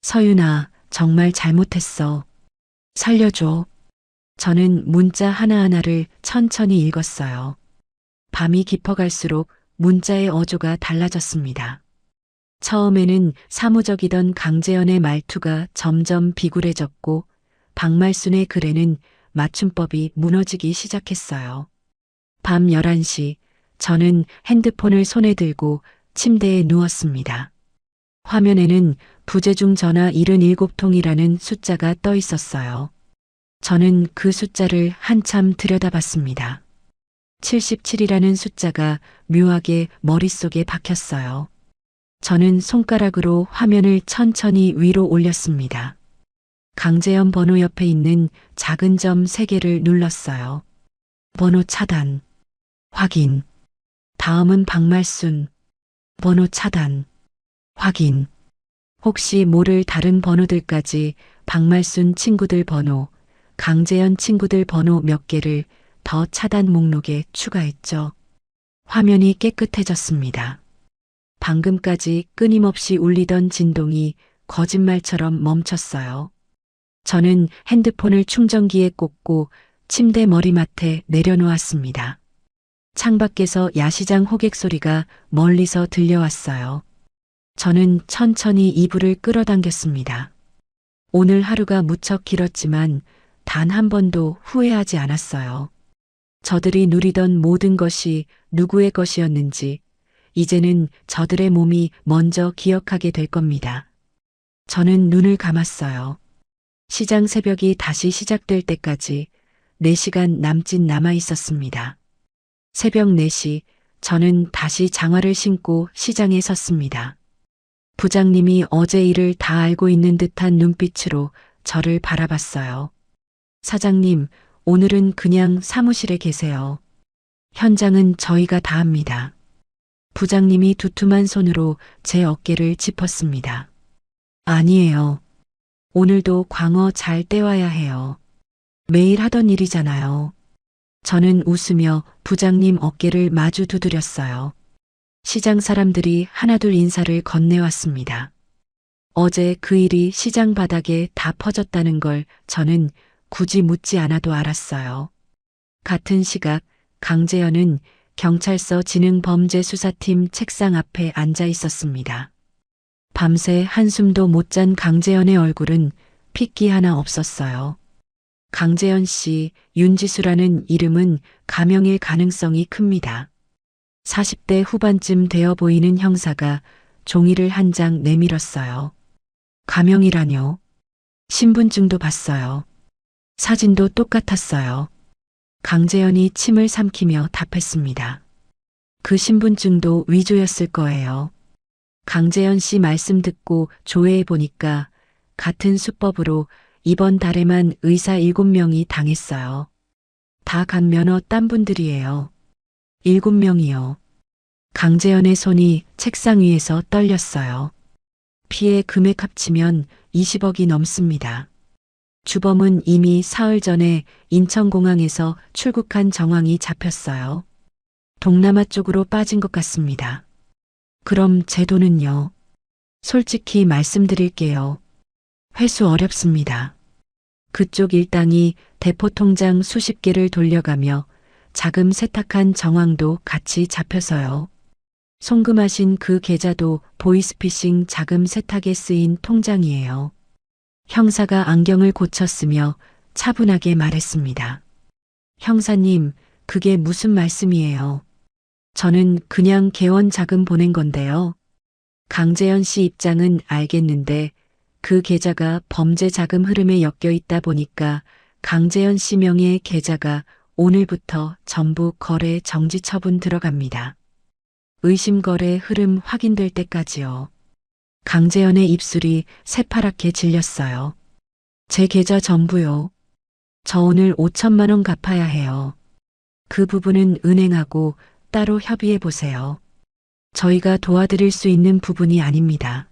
[SPEAKER 1] 서윤아, 정말 잘못했어. 살려줘. 저는 문자 하나하나를 천천히 읽었어요. 밤이 깊어갈수록 문자의 어조가 달라졌습니다. 처음에는 사무적이던 강재현의 말투가 점점 비굴해졌고 박말순의 글에는 맞춤법이 무너지기 시작했어요. 밤 11시 저는 핸드폰을 손에 들고 침대에 누웠습니다. 화면에는 부재중 전화 77통이라는 숫자가 떠 있었어요. 저는 그 숫자를 한참 들여다봤습니다. 77이라는 숫자가 묘하게 머릿속에 박혔어요. 저는 손가락으로 화면을 천천히 위로 올렸습니다. 강재현 번호 옆에 있는 작은 점 3개를 눌렀어요. 번호 차단. 확인. 다음은 박말순. 번호 차단. 확인. 혹시 모를 다른 번호들까지 박말순 친구들 번호, 강재현 친구들 번호 몇 개를 더 차단 목록에 추가했죠. 화면이 깨끗해졌습니다. 방금까지 끊임없이 울리던 진동이 거짓말처럼 멈췄어요. 저는 핸드폰을 충전기에 꽂고 침대 머리맡에 내려놓았습니다. 창밖에서 야시장 호객 소리가 멀리서 들려왔어요. 저는 천천히 이불을 끌어당겼습니다. 오늘 하루가 무척 길었지만 단 한 번도 후회하지 않았어요. 저들이 누리던 모든 것이 누구의 것이었는지 이제는 저들의 몸이 먼저 기억하게 될 겁니다. 저는 눈을 감았어요. 시장 새벽이 다시 시작될 때까지 4시간 남짓 남아 있었습니다. 새벽 4시 저는 다시 장화를 신고 시장에 섰습니다. 부장님이 어제 일을 다 알고 있는 듯한 눈빛으로 저를 바라봤어요. 사장님, 오늘은 그냥 사무실에 계세요. 현장은 저희가 다 합니다. 부장님이 두툼한 손으로 제 어깨를 짚었습니다. 아니에요. 오늘도 광어 잘 떼와야 해요. 매일 하던 일이잖아요. 저는 웃으며 부장님 어깨를 마주 두드렸어요. 시장 사람들이 하나둘 인사를 건네왔습니다. 어제 그 일이 시장 바닥에 다 퍼졌다는 걸 저는 굳이 묻지 않아도 알았어요. 같은 시각 강재현은 경찰서 지능범죄수사팀 책상 앞에 앉아 있었습니다. 밤새 한숨도 못 잔 강재현의 얼굴은 핏기 하나 없었어요. 강재현 씨, 윤지수라는 이름은 가명일 가능성이 큽니다. 40대 후반쯤 되어 보이는 형사가 종이를 한 장 내밀었어요. 가명이라뇨? 신분증도 봤어요. 사진도 똑같았어요. 강재현이 침을 삼키며 답했습니다. 그 신분증도 위조였을 거예요. 강재현 씨 말씀 듣고 조회해 보니까 같은 수법으로 이번 달에만 의사 7명이 당했어요. 다 간 면허 딴 분들이에요. 7명이요. 강재현의 손이 책상 위에서 떨렸어요. 피해 금액 합치면 20억이 넘습니다. 주범은 이미 사흘 전에 인천공항에서 출국한 정황이 잡혔어요. 동남아 쪽으로 빠진 것 같습니다. 그럼 제 돈은요? 솔직히 말씀드릴게요. 회수 어렵습니다. 그쪽 일당이 대포통장 수십 개를 돌려가며 자금 세탁한 정황도 같이 잡혀서요. 송금하신 그 계좌도 보이스피싱 자금 세탁에 쓰인 통장이에요. 형사가 안경을 고쳤으며 차분하게 말했습니다. 형사님, 그게 무슨 말씀이에요? 저는 그냥 개원 자금 보낸 건데요. 강재현 씨 입장은 알겠는데 그 계좌가 범죄 자금 흐름에 엮여 있다 보니까 강재현 씨 명의의 계좌가 오늘부터 전부 거래 정지 처분 들어갑니다. 의심 거래 흐름 확인될 때까지요. 강재현의 입술이 새파랗게 질렸어요. 제 계좌 전부요. 저 오늘 5천만 원 갚아야 해요. 그 부분은 은행하고 따로 협의해 보세요. 저희가 도와드릴 수 있는 부분이 아닙니다.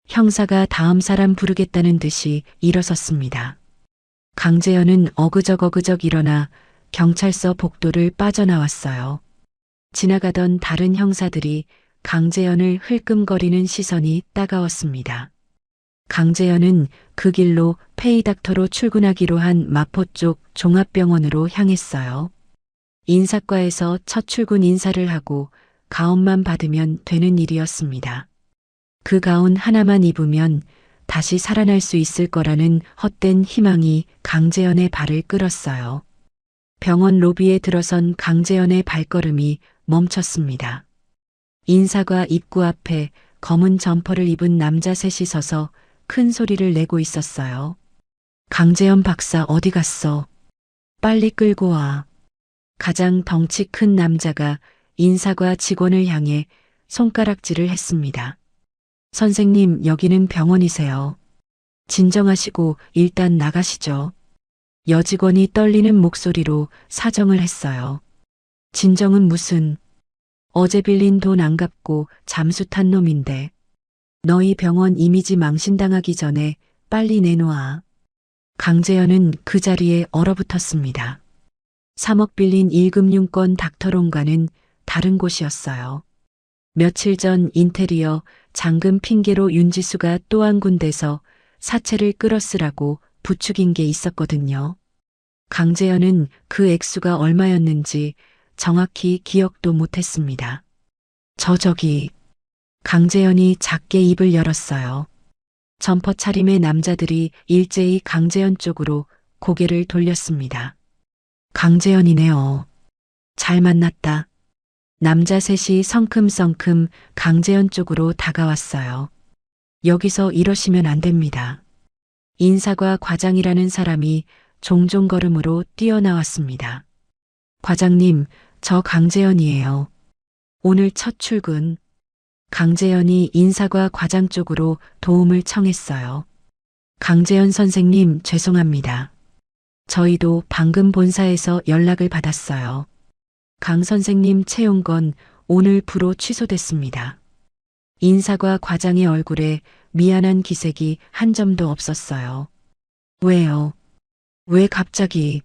[SPEAKER 1] 형사가 다음 사람 부르겠다는 듯이 일어섰습니다. 강재현은 어그적 일어나 경찰서 복도를 빠져나왔어요. 지나가던 다른 형사들이 강재현을 흘끔거리는 시선이 따가웠습니다. 강재현은 그 길로 페이닥터로 출근하기로 한 마포 쪽 종합병원으로 향했어요. 인사과에서 첫 출근 인사를 하고 가운만 받으면 되는 일이었습니다. 그 가운 하나만 입으면 다시 살아날 수 있을 거라는 헛된 희망이 강재현의 발을 끌었어요. 병원 로비에 들어선 강재현의 발걸음이 멈췄습니다. 인사과 입구 앞에 검은 점퍼를 입은 남자 셋이 서서 큰 소리를 내고 있었어요. 강재현 박사 어디 갔어? 빨리 끌고 와. 가장 덩치 큰 남자가 인사과 직원을 향해 손가락질을 했습니다. 선생님, 여기는 병원이세요. 진정하시고 일단 나가시죠. 여직원이 떨리는 목소리로 사정을 했어요. 진정은 무슨, 어제 빌린 돈 안 갚고 잠수 탄 놈인데. 너희 병원 이미지 망신당하기 전에 빨리 내놓아. 강재현은 그 자리에 얼어붙었습니다. 3억 빌린 1금융권 닥터론과는 다른 곳이었어요. 며칠 전 인테리어 잔금 핑계로 윤지수가 또 한 군데서 사채를 끌어쓰라고 부추긴 게 있었거든요. 강재현은 그 액수가 얼마였는지 정확히 기억도 못했습니다. 저기 강재현이 작게 입을 열었어요. 점퍼 차림의 남자들이 일제히 강재현 쪽으로 고개를 돌렸습니다. 강재현이네요. 잘 만났다. 남자 셋이 성큼성큼 강재현 쪽으로 다가왔어요. 여기서 이러시면 안 됩니다. 인사과 과장이라는 사람이 종종 걸음으로 뛰어나왔습니다. 과장님, 저 강재현이에요. 오늘 첫 출근. 강재현이 인사과 과장 쪽으로 도움을 청했어요. 강재현 선생님, 죄송합니다. 저희도 방금 본사에서 연락을 받았어요. 강 선생님 채용건 오늘 부로 취소됐습니다. 인사과 과장의 얼굴에 미안한 기색이 한 점도 없었어요. 왜요? 왜 갑자기?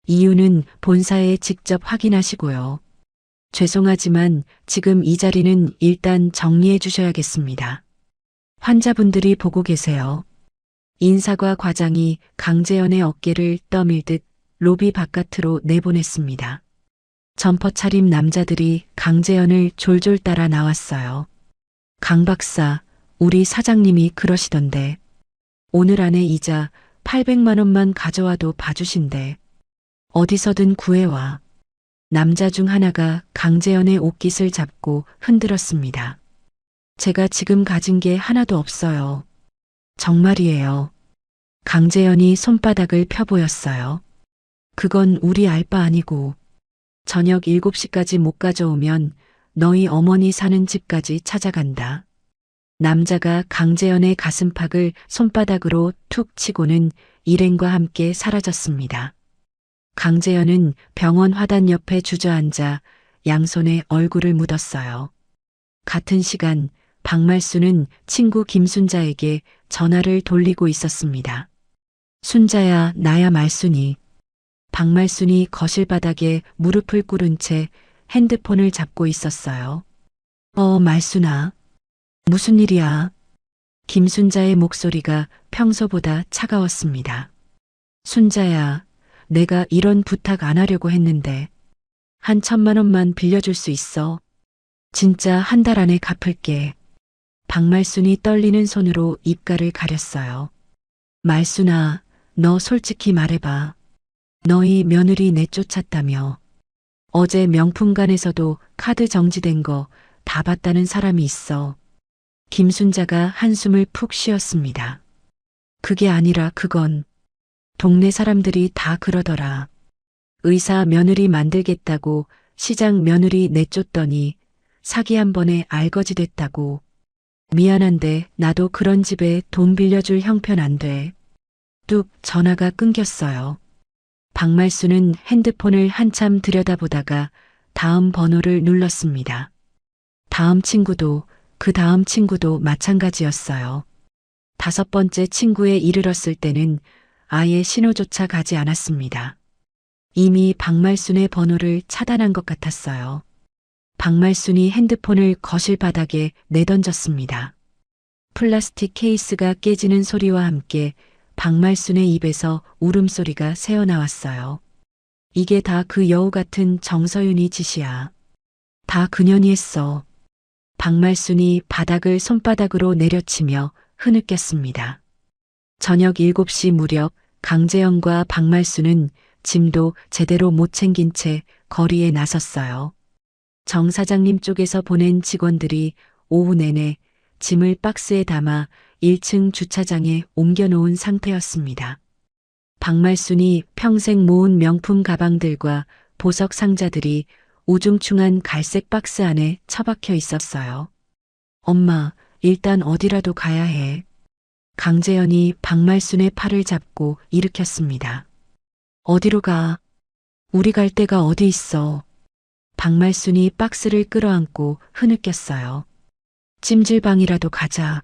[SPEAKER 1] 이유는 본사에 직접 확인하시고요. 죄송하지만 지금 이 자리는 일단 정리해 주셔야겠습니다. 환자분들이 보고 계세요. 인사과 과장이 강재현의 어깨를 떠밀듯 로비 바깥으로 내보냈습니다. 점퍼 차림 남자들이 강재현을 졸졸 따라 나왔어요. 강 박사, 우리 사장님이 그러시던데 오늘 안에 이자 800만 원만 가져와도 봐주신대. 어디서든 구해와. 남자 중 하나가 강재현의 옷깃을 잡고 흔들었습니다. 제가 지금 가진 게 하나도 없어요. 정말이에요. 강재현이 손바닥을 펴보였어요. 그건 우리 알 바 아니고 저녁 7시까지 못 가져오면 너희 어머니 사는 집까지 찾아간다. 남자가 강재현의 가슴팍을 손바닥으로 툭 치고는 일행과 함께 사라졌습니다. 강재현은 병원 화단 옆에 주저앉아 양손에 얼굴을 묻었어요. 같은 시간 박말수는 친구 김순자에게 전화를 돌리고 있었습니다. 순자야, 나야 말순이. 박말순이 거실 바닥에 무릎을 꿇은 채 핸드폰을 잡고 있었어요. 말순아. 무슨 일이야? 김순자의 목소리가 평소보다 차가웠습니다. 순자야, 내가 이런 부탁 안 하려고 했는데 한 1,000만 원만 빌려줄 수 있어? 진짜 한 달 안에 갚을게. 박말순이 떨리는 손으로 입가를 가렸어요. 말순아, 너 솔직히 말해봐. 너희 며느리 내쫓았다며. 어제 명품관에서도 카드 정지된 거 다 봤다는 사람이 있어. 김순자가 한숨을 푹 쉬었습니다. 그게 아니라 그건 동네 사람들이 다 그러더라. 의사 며느리 만들겠다고 시장 며느리 내쫓더니 사기 한 번에 알거지 됐다고. 미안한데 나도 그런 집에 돈 빌려줄 형편 안 돼. 뚝 전화가 끊겼어요. 박말수는 핸드폰을 한참 들여다보다가 다음 번호를 눌렀습니다. 다음 친구도 그 다음 친구도 마찬가지였어요. 5번째 친구에 이르렀을 때는 아예 신호조차 가지 않았습니다. 이미 박말순의 번호를 차단한 것 같았어요. 박말순이 핸드폰을 거실 바닥에 내던졌습니다. 플라스틱 케이스가 깨지는 소리와 함께 박말순의 입에서 울음소리가 새어나왔어요. 이게 다 그 여우 같은 정서윤이 짓이야. 다 그년이 했어. 박말순이 바닥을 손바닥으로 내려치며 흐느꼈습니다. 저녁 7시 무렵 강재영과 박말순은 짐도 제대로 못 챙긴 채 거리에 나섰어요. 정 사장님 쪽에서 보낸 직원들이 오후 내내 짐을 박스에 담아 1층 주차장에 옮겨놓은 상태였습니다. 박말순이 평생 모은 명품 가방들과 보석 상자들이 우중충한 갈색 박스 안에 처박혀 있었어요. 엄마, 일단 어디라도 가야 해. 강재현이 박말순의 팔을 잡고 일으켰습니다. 어디로 가? 우리 갈 데가 어디 있어? 박말순이 박스를 끌어안고 흐느꼈어요. 찜질방이라도 가자.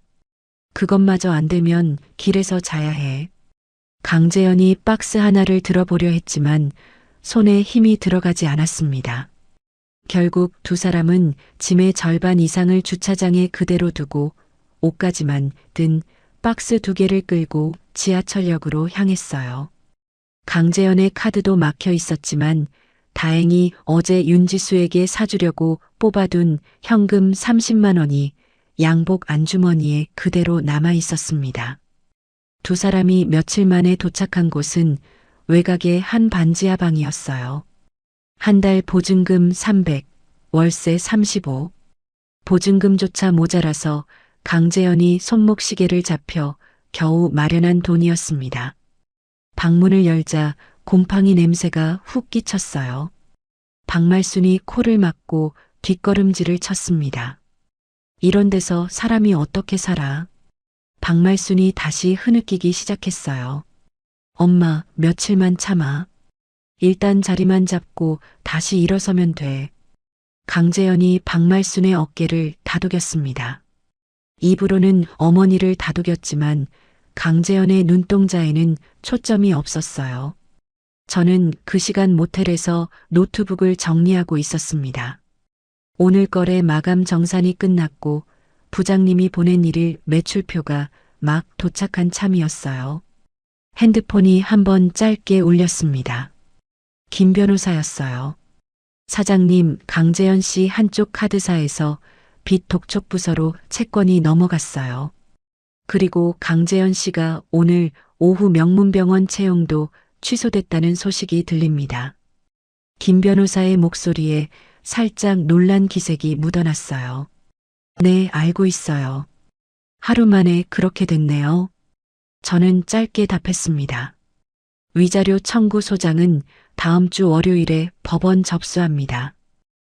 [SPEAKER 1] 그것마저 안 되면 길에서 자야 해. 강재현이 박스 하나를 들어보려 했지만 손에 힘이 들어가지 않았습니다. 결국 두 사람은 짐의 절반 이상을 주차장에 그대로 두고 옷까지만 든 박스 2개를 끌고 지하철역으로 향했어요. 강재현의 카드도 막혀 있었지만 다행히 어제 윤지수에게 사주려고 뽑아둔 현금 30만 원이 양복 안주머니에 그대로 남아 있었습니다. 두 사람이 며칠 만에 도착한 곳은 외곽의 한 반지하 방이었어요. 한 달 보증금 300, 월세 35. 보증금조차 모자라서 강재현이 손목시계를 잡혀 겨우 마련한 돈이었습니다. 방문을 열자 곰팡이 냄새가 훅 끼쳤어요. 박말순이 코를 막고 뒷걸음질을 쳤습니다. 이런 데서 사람이 어떻게 살아? 박말순이 다시 흐느끼기 시작했어요. 엄마, 며칠만 참아. 일단 자리만 잡고 다시 일어서면 돼. 강재현이 박말순의 어깨를 다독였습니다. 입으로는 어머니를 다독였지만 강재현의 눈동자에는 초점이 없었어요. 저는 그 시간 모텔에서 노트북을 정리하고 있었습니다. 오늘 거래 마감 정산이 끝났고 부장님이 보낸 일일 매출표가 막 도착한 참이었어요. 핸드폰이 한번 짧게 울렸습니다. 김 변호사였어요. 사장님, 강재현 씨 한쪽 카드사에서 빚 독촉 부서로 채권이 넘어갔어요. 그리고 강재현 씨가 오늘 오후 명문병원 채용도 취소됐다는 소식이 들립니다. 김 변호사의 목소리에 살짝 놀란 기색이 묻어났어요. 네, 알고 있어요. 하루 만에 그렇게 됐네요. 저는 짧게 답했습니다. 위자료 청구 소장은 다음 주 월요일에 법원 접수합니다.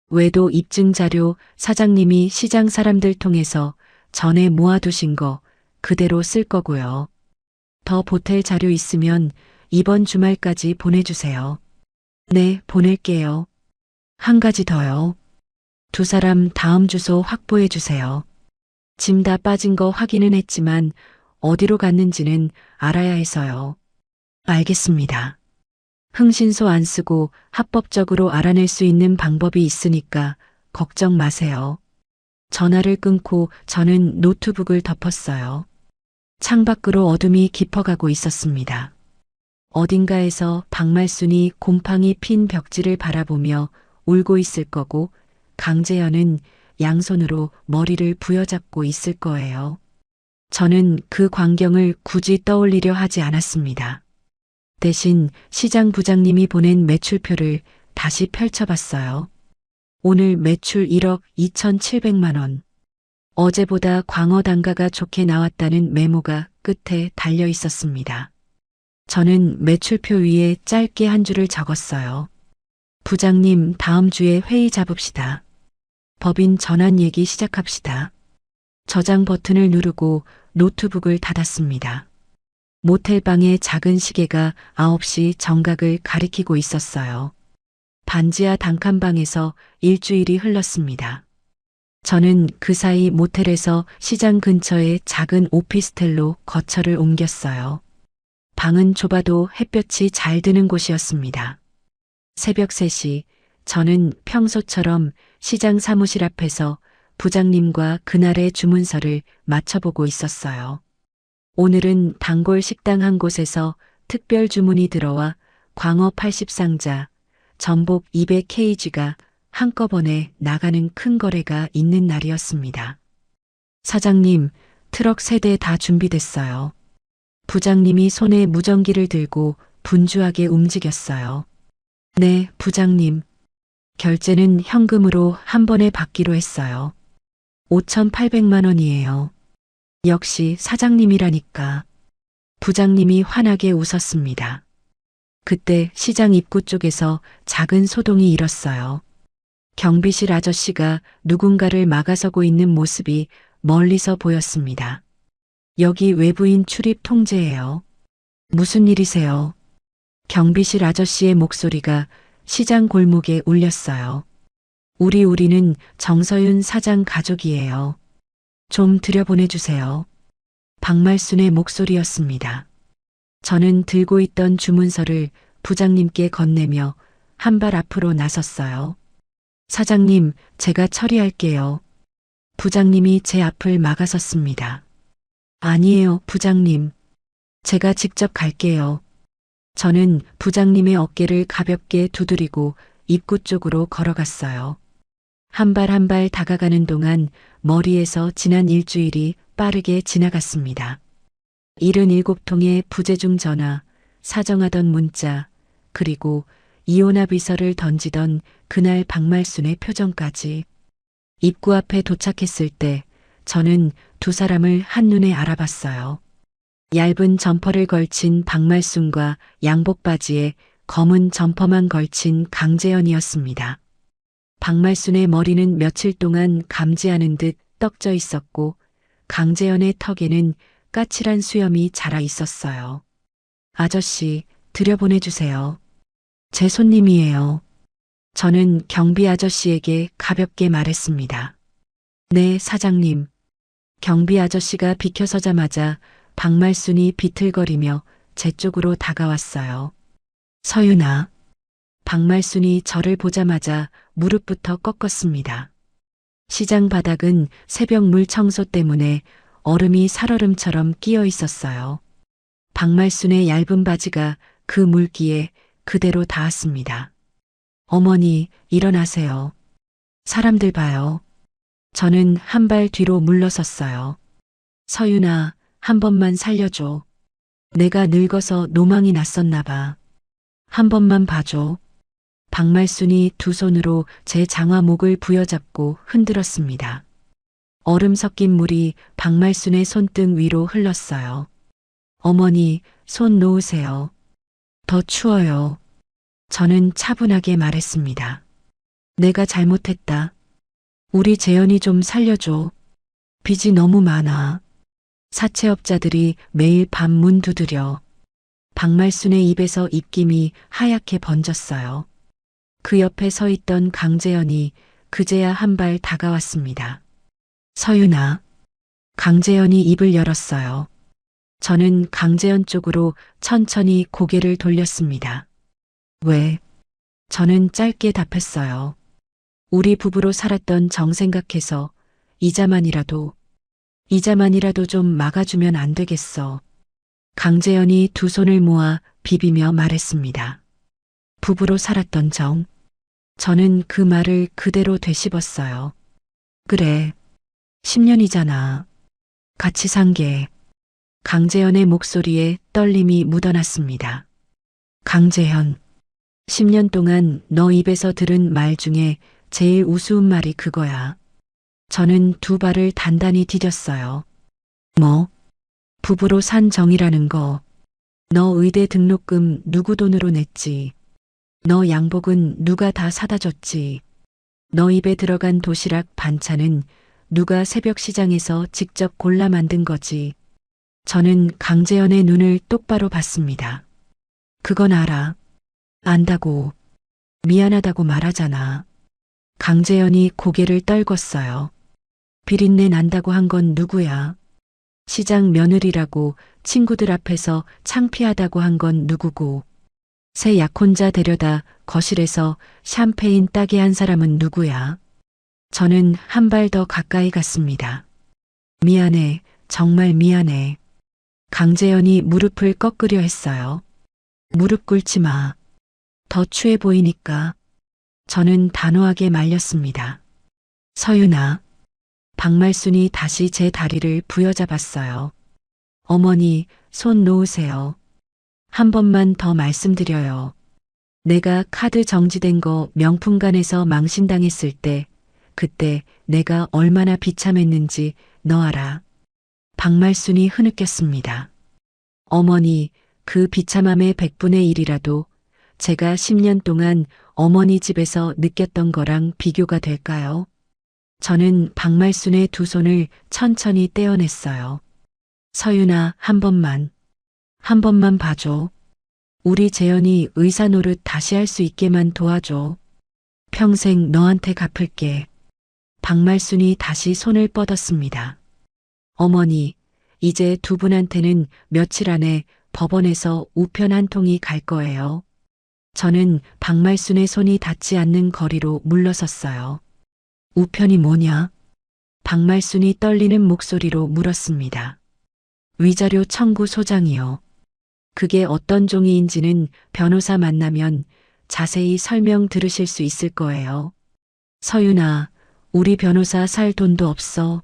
[SPEAKER 1] 외도 입증 자료 사장님이 시장 사람들 통해서 전에 모아두신 거 그대로 쓸 거고요. 더 보탤 자료 있으면 이번 주말까지 보내주세요. 네, 보낼게요. 한 가지 더요. 두 사람 다음 주소 확보해 주세요. 짐 다 빠진 거 확인은 했지만 어디로 갔는지는 알아야 해서요. 알겠습니다. 흥신소 안 쓰고 합법적으로 알아낼 수 있는 방법이 있으니까 걱정 마세요. 전화를 끊고 저는 노트북을 덮었어요. 창밖으로 어둠이 깊어가고 있었습니다. 어딘가에서 박말순이 곰팡이 핀 벽지를 바라보며 울고 있을 거고 강재현은 양손으로 머리를 부여잡고 있을 거예요. 저는 그 광경을 굳이 떠올리려 하지 않았습니다. 대신 시장 부장님이 보낸 매출표를 다시 펼쳐봤어요. 오늘 매출 1억 2,700만 원. 어제보다 광어 단가가 좋게 나왔다는 메모가 끝에 달려 있었습니다. 저는 매출표 위에 짧게 한 줄을 적었어요. 부장님, 다음 주에 회의 잡읍시다. 법인 전환 얘기 시작합시다. 저장 버튼을 누르고 노트북을 닫았습니다. 모텔방의 작은 시계가 9시 정각을 가리키고 있었어요. 반지하 단칸방에서 일주일이 흘렀습니다. 저는 그 사이 모텔에서 시장 근처의 작은 오피스텔로 거처를 옮겼어요. 방은 좁아도 햇볕이 잘 드는 곳이었습니다. 새벽 3시, 저는 평소처럼 시장 사무실 앞에서 부장님과 그날의 주문서를 맞춰보고 있었어요. 오늘은 단골 식당 한 곳에서 특별 주문이 들어와 광어 80상자, 전복 200kg가 한꺼번에 나가는 큰 거래가 있는 날이었습니다. 사장님, 트럭 3대 다 준비됐어요. 부장님이 손에 무전기를 들고 분주하게 움직였어요. 네, 부장님. 결제는 현금으로 한 번에 받기로 했어요. 5,800만 원이에요. 역시 사장님이라니까. 부장님이 환하게 웃었습니다. 그때 시장 입구 쪽에서 작은 소동이 일었어요. 경비실 아저씨가 누군가를 막아서고 있는 모습이 멀리서 보였습니다. 여기 외부인 출입 통제예요. 무슨 일이세요? 경비실 아저씨의 목소리가 시장 골목에 울렸어요. 우리는 정서윤 사장 가족이에요. 좀 들여보내주세요. 박말순의 목소리였습니다. 저는 들고 있던 주문서를 부장님께 건네며 한 발 앞으로 나섰어요. 사장님, 제가 처리할게요. 부장님이 제 앞을 막아섰습니다. 아니에요, 부장님. 제가 직접 갈게요. 저는 부장님의 어깨를 가볍게 두드리고 입구 쪽으로 걸어갔어요. 한 발 한 발 다가가는 동안 머리에서 지난 일주일이 빠르게 지나갔습니다. 77통의 부재중 전화, 사정하던 문자, 그리고 이혼아 비서를 던지던 그날 박말순의 표정까지. 입구 앞에 도착했을 때 저는 두 사람을 한눈에 알아봤어요. 얇은 점퍼를 걸친 박말순과 양복 바지에 검은 점퍼만 걸친 강재현이었습니다. 박말순의 머리는 며칠 동안 감지하는 듯 떡져 있었고 강재현의 턱에는 까칠한 수염이 자라 있었어요. 아저씨, 들여보내주세요. 제 손님이에요. 저는 경비 아저씨에게 가볍게 말했습니다. 네, 사장님. 경비 아저씨가 비켜서자마자 박말순이 비틀거리며 제 쪽으로 다가왔어요. 서윤아. 박말순이 저를 보자마자 무릎부터 꺾었습니다. 시장 바닥은 새벽 물 청소 때문에 얼음이 살얼음처럼 끼어 있었어요. 박말순의 얇은 바지가 그 물기에 그대로 닿았습니다. 어머니, 일어나세요. 사람들 봐요. 저는 한 발 뒤로 물러섰어요. 서윤아, 한 번만 살려줘. 내가 늙어서 노망이 났었나 봐. 한 번만 봐줘. 박말순이 두 손으로 제 장화목을 부여잡고 흔들었습니다. 얼음 섞인 물이 박말순의 손등 위로 흘렀어요. 어머니, 손 놓으세요. 더 추워요. 저는 차분하게 말했습니다. 내가 잘못했다. 우리 재현이 좀 살려줘. 빚이 너무 많아. 사채업자들이 매일 밤 문 두드려. 박말순의 입에서 입김이 하얗게 번졌어요. 그 옆에 서 있던 강재현이 그제야 한 발 다가왔습니다. 서윤아. 강재현이 입을 열었어요. 저는 강재현 쪽으로 천천히 고개를 돌렸습니다. 왜? 저는 짧게 답했어요. 우리 부부로 살았던 정 생각해서 이자만이라도 좀 막아주면 안 되겠어. 강재현이 두 손을 모아 비비며 말했습니다. 부부로 살았던 정. 저는 그 말을 그대로 되씹었어요. 그래. 10년이잖아. 같이 산 게. 강재현의 목소리에 떨림이 묻어났습니다. 강재현. 10년 동안 너 입에서 들은 말 중에 제일 우스운 말이 그거야. 저는 두 발을 단단히 디뎠어요. 뭐? 부부로 산 정이라는 거. 너 의대 등록금 누구 돈으로 냈지? 너 양복은 누가 다 사다 줬지? 너 입에 들어간 도시락 반찬은 누가 새벽 시장에서 직접 골라 만든 거지? 저는 강재현의 눈을 똑바로 봤습니다. 그건 알아. 안다고. 미안하다고 말하잖아. 강재현이 고개를 떨궜어요. 비린내 난다고 한 건 누구야? 시장 며느리라고 친구들 앞에서 창피하다고 한 건 누구고? 새 약혼자 데려다 거실에서 샴페인 따게 한 사람은 누구야? 저는 한 발 더 가까이 갔습니다. 미안해. 정말 미안해. 강재현이 무릎을 꺾으려 했어요. 무릎 꿇지 마. 더 추해 보이니까. 저는 단호하게 말렸습니다. 서윤아. 박말순이 다시 제 다리를 부여잡았어요. 어머니, 손 놓으세요. 한 번만 더 말씀드려요. 내가 카드 정지된 거 명품관에서 망신당했을 때, 그때 내가 얼마나 비참했는지 너 알아. 박말순이 흐느꼈습니다. 어머니, 그 비참함의 100분의 1이라도 제가 10년 동안 어머니 집에서 느꼈던 거랑 비교가 될까요? 저는 박말순의 두 손을 천천히 떼어냈어요. 서윤아, 한 번만 봐줘. 우리 재현이 의사 노릇 다시 할 수 있게만 도와줘. 평생 너한테 갚을게. 박말순이 다시 손을 뻗었습니다. 어머니, 이제 두 분한테는 며칠 안에 법원에서 우편 한 통이 갈 거예요. 저는 박말순의 손이 닿지 않는 거리로 물러섰어요. 우편이 뭐냐? 박말순이 떨리는 목소리로 물었습니다. 위자료 청구 소장이요. 그게 어떤 종이인지는 변호사 만나면 자세히 설명 들으실 수 있을 거예요. 서윤아, 우리 변호사 살 돈도 없어.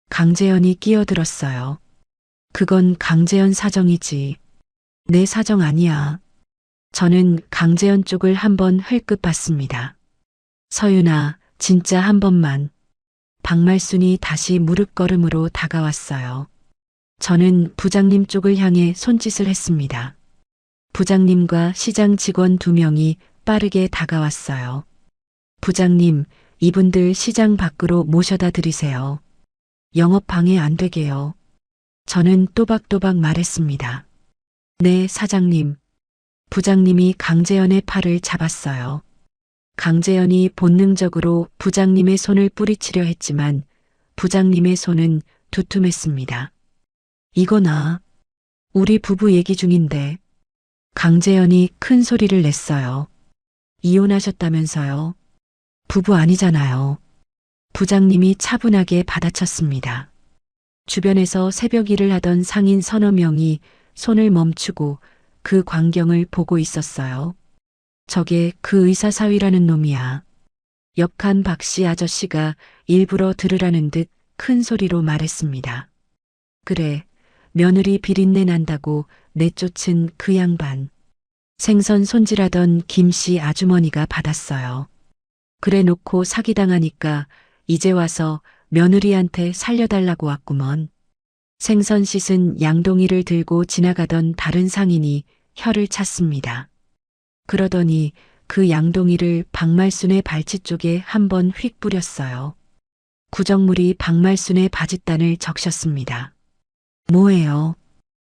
[SPEAKER 1] 강재현이 끼어들었어요. 그건 강재현 사정이지. 내 사정 아니야. 저는 강재현 쪽을 한번 흘끗 봤습니다. 서윤아, 진짜 한 번만. 박말순이 다시 무릎걸음으로 다가왔어요. 저는 부장님 쪽을 향해 손짓을 했습니다. 부장님과 시장 직원 2명이 빠르게 다가왔어요. 부장님, 이분들 시장 밖으로 모셔다 드리세요. 영업 방해 안 되게요. 저는 또박또박 말했습니다. 네, 사장님. 부장님이 강재현의 팔을 잡았어요. 강재현이 본능적으로 부장님의 손을 뿌리치려 했지만 부장님의 손은 두툼했습니다. 이거나, 우리 부부 얘기 중인데. 강재현이 큰 소리를 냈어요. 이혼하셨다면서요? 부부 아니잖아요. 부장님이 차분하게 받아쳤습니다. 주변에서 새벽 일을 하던 상인 서너 명이 손을 멈추고 그 광경을 보고 있었어요. 저게 그 의사사위라는 놈이야. 역한 박씨 아저씨가 일부러 들으라는 듯 큰 소리로 말했습니다. 그래, 며느리 비린내 난다고 내쫓은 그 양반. 생선 손질하던 김씨 아주머니가 받았어요. 그래 놓고 사기당하니까 이제 와서 며느리한테 살려달라고 왔구먼. 생선 씻은 양동이를 들고 지나가던 다른 상인이 혀를 찼습니다. 그러더니 그 양동이를 박말순의 발치 쪽에 한번 휙 뿌렸어요. 구정물이 박말순의 바짓단을 적셨습니다. 뭐예요?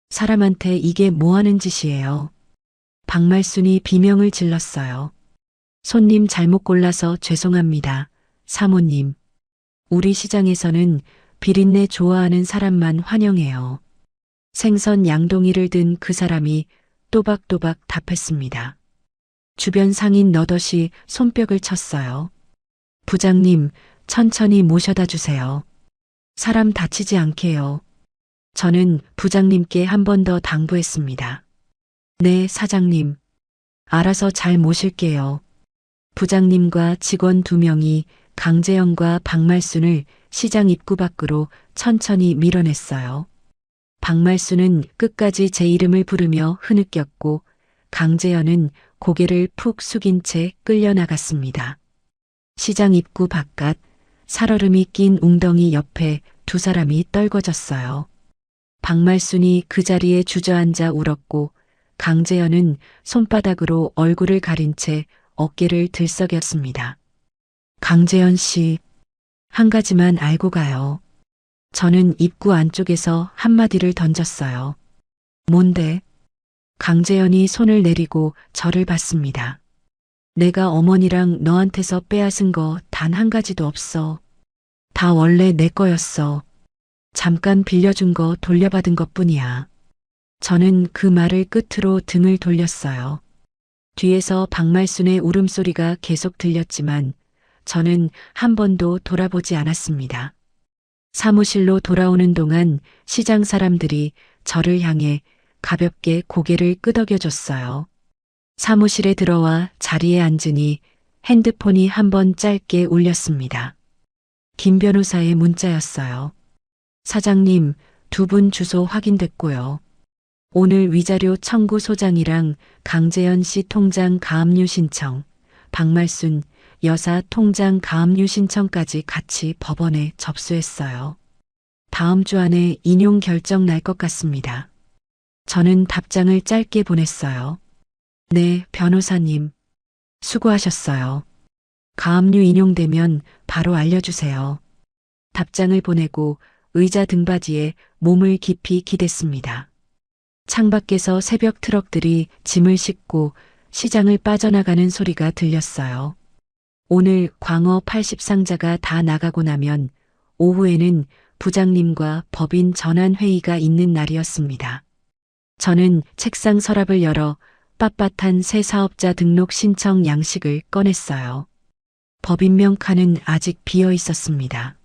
[SPEAKER 1] 사람한테 이게 뭐 하는 짓이에요? 박말순이 비명을 질렀어요. 손님 잘못 골라서 죄송합니다. 사모님. 우리 시장에서는 비린내 좋아하는 사람만 환영해요. 생선 양동이를 든 그 사람이 또박또박 답했습니다. 주변 상인 너덧이 손뼉을 쳤어요. 부장님, 천천히 모셔다 주세요. 사람 다치지 않게요. 저는 부장님께 한 번 더 당부했습니다. 네, 사장님. 알아서 잘 모실게요. 부장님과 직원 2명이 강재현과 박말순을 시장 입구 밖으로 천천히 밀어냈어요. 박말순은 끝까지 제 이름을 부르며 흐느꼈고 강재현은 고개를 푹 숙인 채 끌려나갔습니다. 시장 입구 바깥 살얼음이 낀 웅덩이 옆에 2 사람이 떨궈졌어요. 박말순이 그 자리에 주저앉아 울었고 강재현은 손바닥으로 얼굴을 가린 채 어깨를 들썩였습니다. 강재현 씨, 한 가지만 알고 가요. 저는 입구 안쪽에서 한마디를 던졌어요. 뭔데? 강재현이 손을 내리고 저를 봤습니다. 내가 어머니랑 너한테서 빼앗은 거 단 한 가지도 없어. 다 원래 내 거였어. 잠깐 빌려준 거 돌려받은 것뿐이야. 저는 그 말을 끝으로 등을 돌렸어요. 뒤에서 박말순의 울음소리가 계속 들렸지만 저는 한 번도 돌아보지 않았습니다. 사무실로 돌아오는 동안 시장 사람들이 저를 향해 가볍게 고개를 끄덕여줬어요. 사무실에 들어와 자리에 앉으니 핸드폰이 한번 짧게 울렸습니다. 김 변호사의 문자였어요. 사장님, 2분 주소 확인됐고요. 오늘 위자료 청구 소장이랑 강재현 씨 통장 가압류 신청, 박말순 여사 통장 가압류 신청까지 같이 법원에 접수했어요. 다음 주 안에 인용 결정 날 것 같습니다. 저는 답장을 짧게 보냈어요. 네, 변호사님. 수고하셨어요. 가압류 인용되면 바로 알려주세요. 답장을 보내고 의자 등받이에 몸을 깊이 기댔습니다. 창밖에서 새벽 트럭들이 짐을 싣고 시장을 빠져나가는 소리가 들렸어요. 오늘 광어 80상자가 다 나가고 나면 오후에는 부장님과 법인 전환회의가 있는 날이었습니다. 저는 책상 서랍을 열어 빳빳한 새 사업자 등록 신청 양식을 꺼냈어요. 법인명 칸은 아직 비어 있었습니다.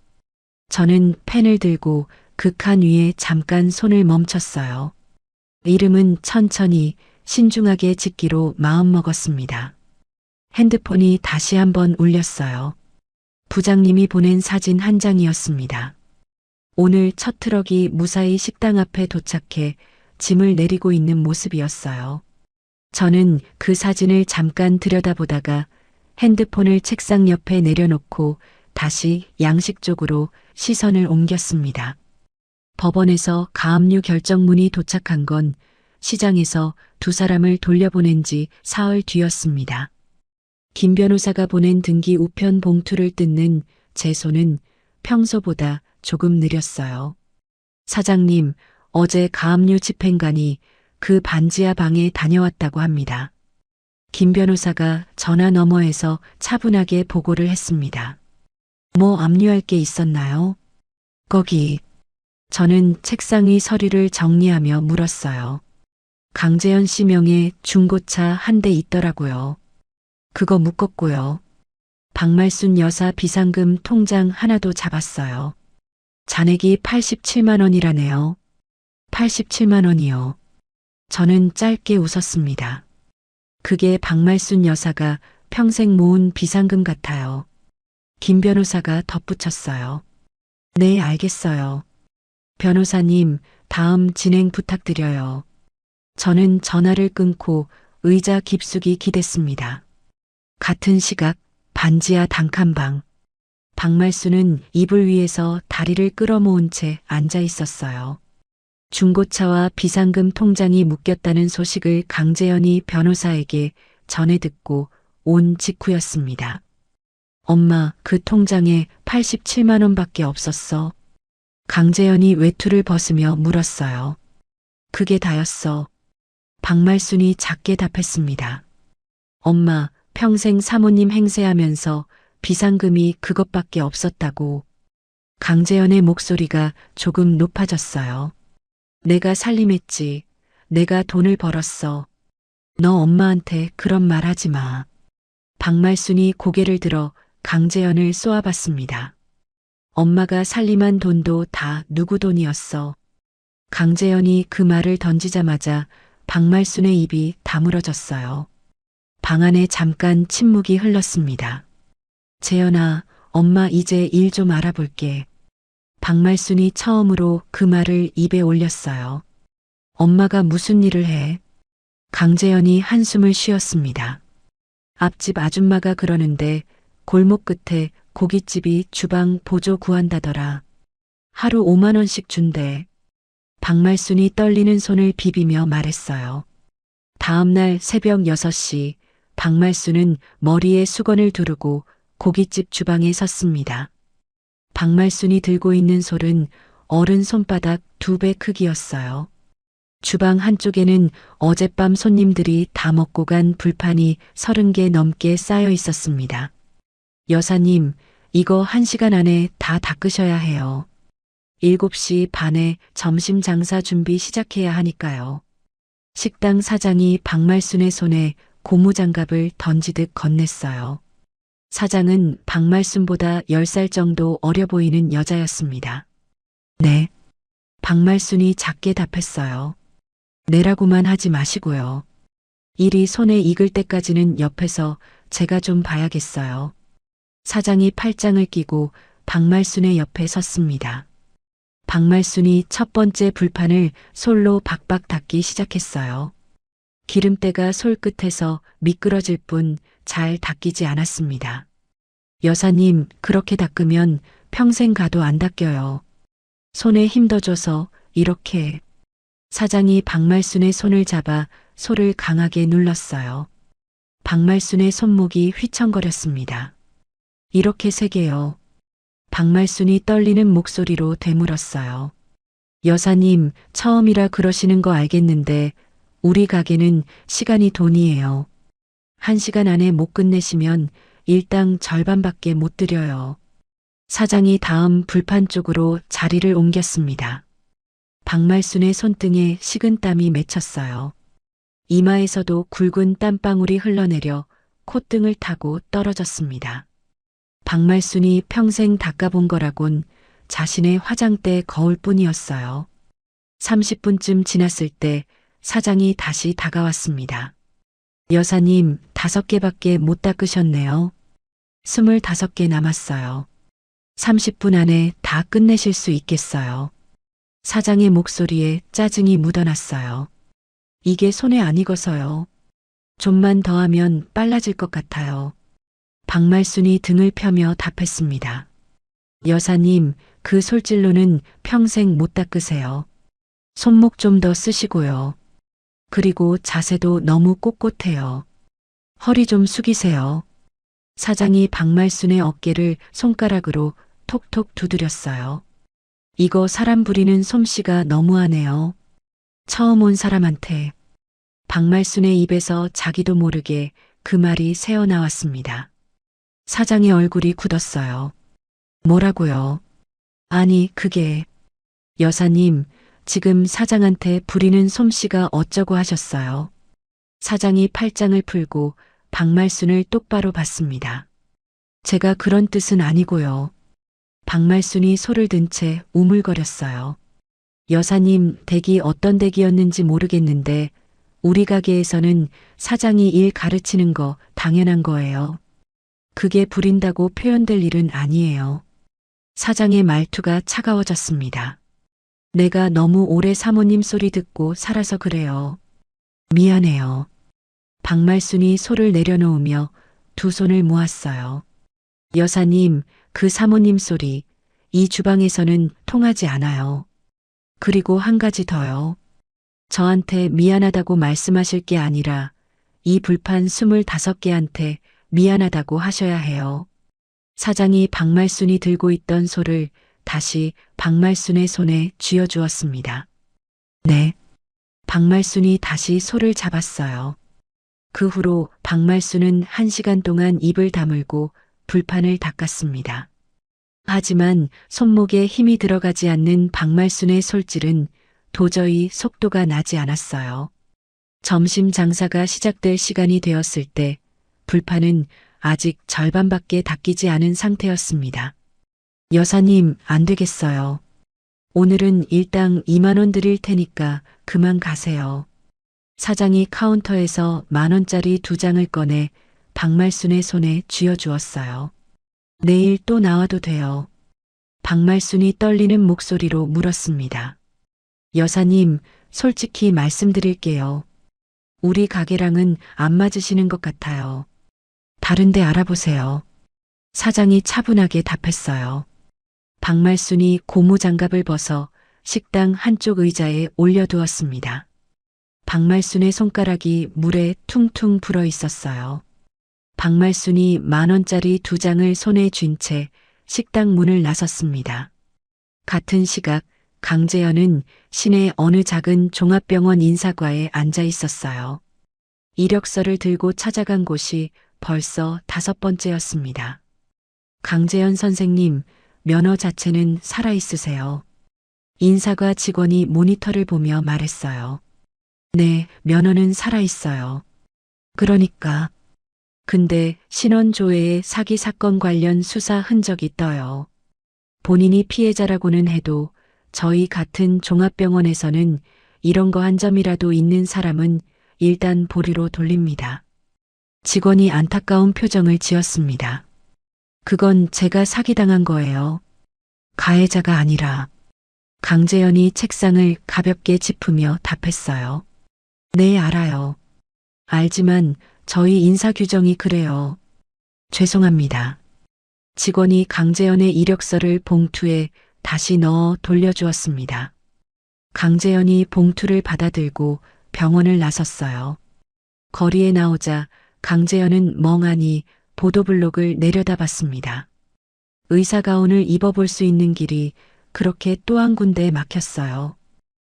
[SPEAKER 1] 저는 펜을 들고 그 칸 위에 잠깐 손을 멈췄어요. 이름은 천천히 신중하게 짓기로 마음먹었습니다. 핸드폰이 다시 한번 울렸어요. 부장님이 보낸 사진 한 장이었습니다. 오늘 첫 트럭이 무사히 식당 앞에 도착해 짐을 내리고 있는 모습이었어요. 저는 그 사진을 잠깐 들여다보다가 핸드폰을 책상 옆에 내려놓고 다시 양식 쪽으로 시선을 옮겼습니다. 법원에서 가압류 결정문이 도착한 건 시장에서 2 사람을 돌려보낸 지 사흘 뒤였습니다. 김 변호사가 보낸 등기 우편 봉투를 뜯는 제 손은 평소보다 조금 느렸어요. 사장님, 어제 가압류 집행관이 그 반지하 방에 다녀왔다고 합니다. 김 변호사가 전화 너머에서 차분하게 보고를 했습니다. 뭐 압류할 게 있었나요? 거기. 저는 책상 위 서류를 정리하며 물었어요. 강재현 씨 명의 중고차 한 대 있더라고요. 그거 묶었고요. 박말순 여사 비상금 통장 하나도 잡았어요. 잔액이 87만 원이라네요. 87만 원이요. 저는 짧게 웃었습니다. 그게 박말순 여사가 평생 모은 비상금 같아요. 김 변호사가 덧붙였어요. 네, 알겠어요. 변호사님, 다음 진행 부탁드려요. 저는 전화를 끊고 의자 깊숙이 기댔습니다. 같은 시각 반지하 단칸방. 박말순은 이불 위에서 다리를 끌어모은 채 앉아 있었어요. 중고차와 비상금 통장이 묶였다는 소식을 강재현이 변호사에게 전에 듣고 온 직후였습니다. 엄마, 그 통장에 87만 원밖에 없었어. 강재현이 외투를 벗으며 물었어요. 그게 다였어. 박말순이 작게 답했습니다. 엄마, 평생 사모님 행세하면서 비상금이 그것밖에 없었다고. 강재현의 목소리가 조금 높아졌어요. 내가 살림했지. 내가 돈을 벌었어. 너 엄마한테 그런 말 하지 마. 박말순이 고개를 들어 강재현을 쏘아봤습니다. 엄마가 살림한 돈도 다 누구 돈이었어. 강재현이 그 말을 던지자마자 박말순의 입이 다물어졌어요. 방 안에 잠깐 침묵이 흘렀습니다. 재현아, 엄마 이제 일 좀 알아볼게. 박말순이 처음으로 그 말을 입에 올렸어요. 엄마가 무슨 일을 해? 강재현이 한숨을 쉬었습니다. 앞집 아줌마가 그러는데 골목 끝에 고깃집이 주방 보조 구한다더라. 하루 5만 원씩 준대. 박말순이 떨리는 손을 비비며 말했어요. 다음 날 새벽 6시 박말순은 머리에 수건을 두르고 고깃집 주방에 섰습니다. 박말순이 들고 있는 솔은 어른 손바닥 2배 크기였어요. 주방 한쪽에는 어젯밤 손님들이 다 먹고 간 불판이 30개 넘게 쌓여 있었습니다. 여사님, 이거 1시간 안에 다 닦으셔야 해요. 7시 반에 점심 장사 준비 시작해야 하니까요. 식당 사장이 박말순의 손에 고무장갑을 던지듯 건넸어요. 사장은 박말순보다 10살 정도 어려 보이는 여자였습니다. 네. 박말순이 작게 답했어요. 내라고만 하지 마시고요. 일이 손에 익을 때까지는 옆에서 제가 좀 봐야겠어요. 사장이 팔짱을 끼고 박말순의 옆에 섰습니다. 박말순이 첫 번째 불판을 솔로 박박 닦기 시작했어요. 기름때가 솔 끝에서 미끄러질 뿐 잘 닦이지 않았습니다. 여사님, 그렇게 닦으면 평생 가도 안 닦여요. 손에 힘 더 줘서 이렇게. 사장이 박말순의 손을 잡아 솔을 강하게 눌렀어요. 박말순의 손목이 휘청거렸습니다. 이렇게 3개요. 박말순이 떨리는 목소리로 되물었어요. 여사님, 처음이라 그러시는 거 알겠는데 우리 가게는 시간이 돈이에요. 1시간 안에 못 끝내시면 일당 절반밖에 못 드려요. 사장이 다음 불판 쪽으로 자리를 옮겼습니다. 박말순의 손등에 식은땀이 맺혔어요. 이마에서도 굵은 땀방울이 흘러내려 콧등을 타고 떨어졌습니다. 박말순이 평생 닦아본 거라곤 자신의 화장대 거울뿐이었어요. 30분쯤 지났을 때 사장이 다시 다가왔습니다. 여사님, 5개밖에 못 닦으셨네요. 25개 남았어요. 30분 안에 다 끝내실 수 있겠어요. 사장의 목소리에 짜증이 묻어났어요. 이게 손에 안 익어서요. 좀만 더 하면 빨라질 것 같아요. 박말순이 등을 펴며 답했습니다. 여사님, 그 솔질로는 평생 못 닦으세요. 손목 좀 더 쓰시고요. 그리고 자세도 너무 꼿꼿해요. 허리 좀 숙이세요. 사장이 박말순의 어깨를 손가락으로 톡톡 두드렸어요. 이거 사람 부리는 솜씨가 너무하네요. 처음 온 사람한테. 박말순의 입에서 자기도 모르게 그 말이 새어나왔습니다. 사장의 얼굴이 굳었어요. 뭐라고요? 아니, 그게. 여사님, 지금 사장한테 부리는 솜씨가 어쩌고 하셨어요. 사장이 팔짱을 풀고 박말순을 똑바로 봤습니다. 제가 그런 뜻은 아니고요. 박말순이 소를 든 채 우물거렸어요. 여사님, 댁이 어떤 댁이었는지 모르겠는데 우리 가게에서는 사장이 일 가르치는 거 당연한 거예요. 그게 부린다고 표현될 일은 아니에요. 사장의 말투가 차가워졌습니다. 내가 너무 오래 사모님 소리 듣고 살아서 그래요. 미안해요. 박말순이 소를 내려놓으며 2 손을 모았어요. 여사님, 그 사모님 소리, 이 주방에서는 통하지 않아요. 그리고 한 가지 더요. 저한테 미안하다고 말씀하실 게 아니라 이 불판 25개한테 미안하다고 하셔야 해요. 사장이 박말순이 들고 있던 소를 다시 박말순의 손에 쥐어주었습니다. 네. 박말순이 다시 소를 잡았어요. 그 후로 박말순은 1시간 동안 입을 다물고 불판을 닦았습니다. 하지만 손목에 힘이 들어가지 않는 박말순의 솔질은 도저히 속도가 나지 않았어요. 점심 장사가 시작될 시간이 되었을 때 불판은 아직 절반밖에 닦이지 않은 상태였습니다. 여사님, 안 되겠어요. 오늘은 일당 2만 원 드릴 테니까 그만 가세요. 사장이 카운터에서 10,000원짜리 2장을 꺼내 박말순의 손에 쥐어주었어요. 내일 또 나와도 돼요. 박말순이 떨리는 목소리로 물었습니다. 여사님, 솔직히 말씀드릴게요. 우리 가게랑은 안 맞으시는 것 같아요. 다른 데 알아보세요. 사장이 차분하게 답했어요. 박말순이 고무장갑을 벗어 식당 한쪽 의자에 올려두었습니다. 박말순의 손가락이 물에 퉁퉁 불어 있었어요. 박말순이 10,000원짜리 2장을 손에 쥔 채 식당 문을 나섰습니다. 같은 시각 강재현은 시내 어느 작은 종합병원 인사과에 앉아 있었어요. 이력서를 들고 찾아간 곳이 벌써 5번째였습니다. 강재현 선생님, 면허 자체는 살아있으세요. 인사과 직원이 모니터를 보며 말했어요. 네, 면허는 살아있어요. 그러니까. 근데 신원조회에 사기 사건 관련 수사 흔적이 떠요. 본인이 피해자라고는 해도 저희 같은 종합병원에서는 이런 거 한 점이라도 있는 사람은 일단 보리로 돌립니다. 직원이 안타까운 표정을 지었습니다. 그건 제가 사기당한 거예요. 가해자가 아니라. 강재현이 책상을 가볍게 짚으며 답했어요. 네, 알아요. 알지만 저희 인사 규정이 그래요. 죄송합니다. 직원이 강재현의 이력서를 봉투에 다시 넣어 돌려주었습니다. 강재현이 봉투를 받아들고 병원을 나섰어요. 거리에 나오자 강재현은 멍하니 보도블록을 내려다봤습니다. 의사가운을 입어볼 수 있는 길이 그렇게 또 한 군데 막혔어요.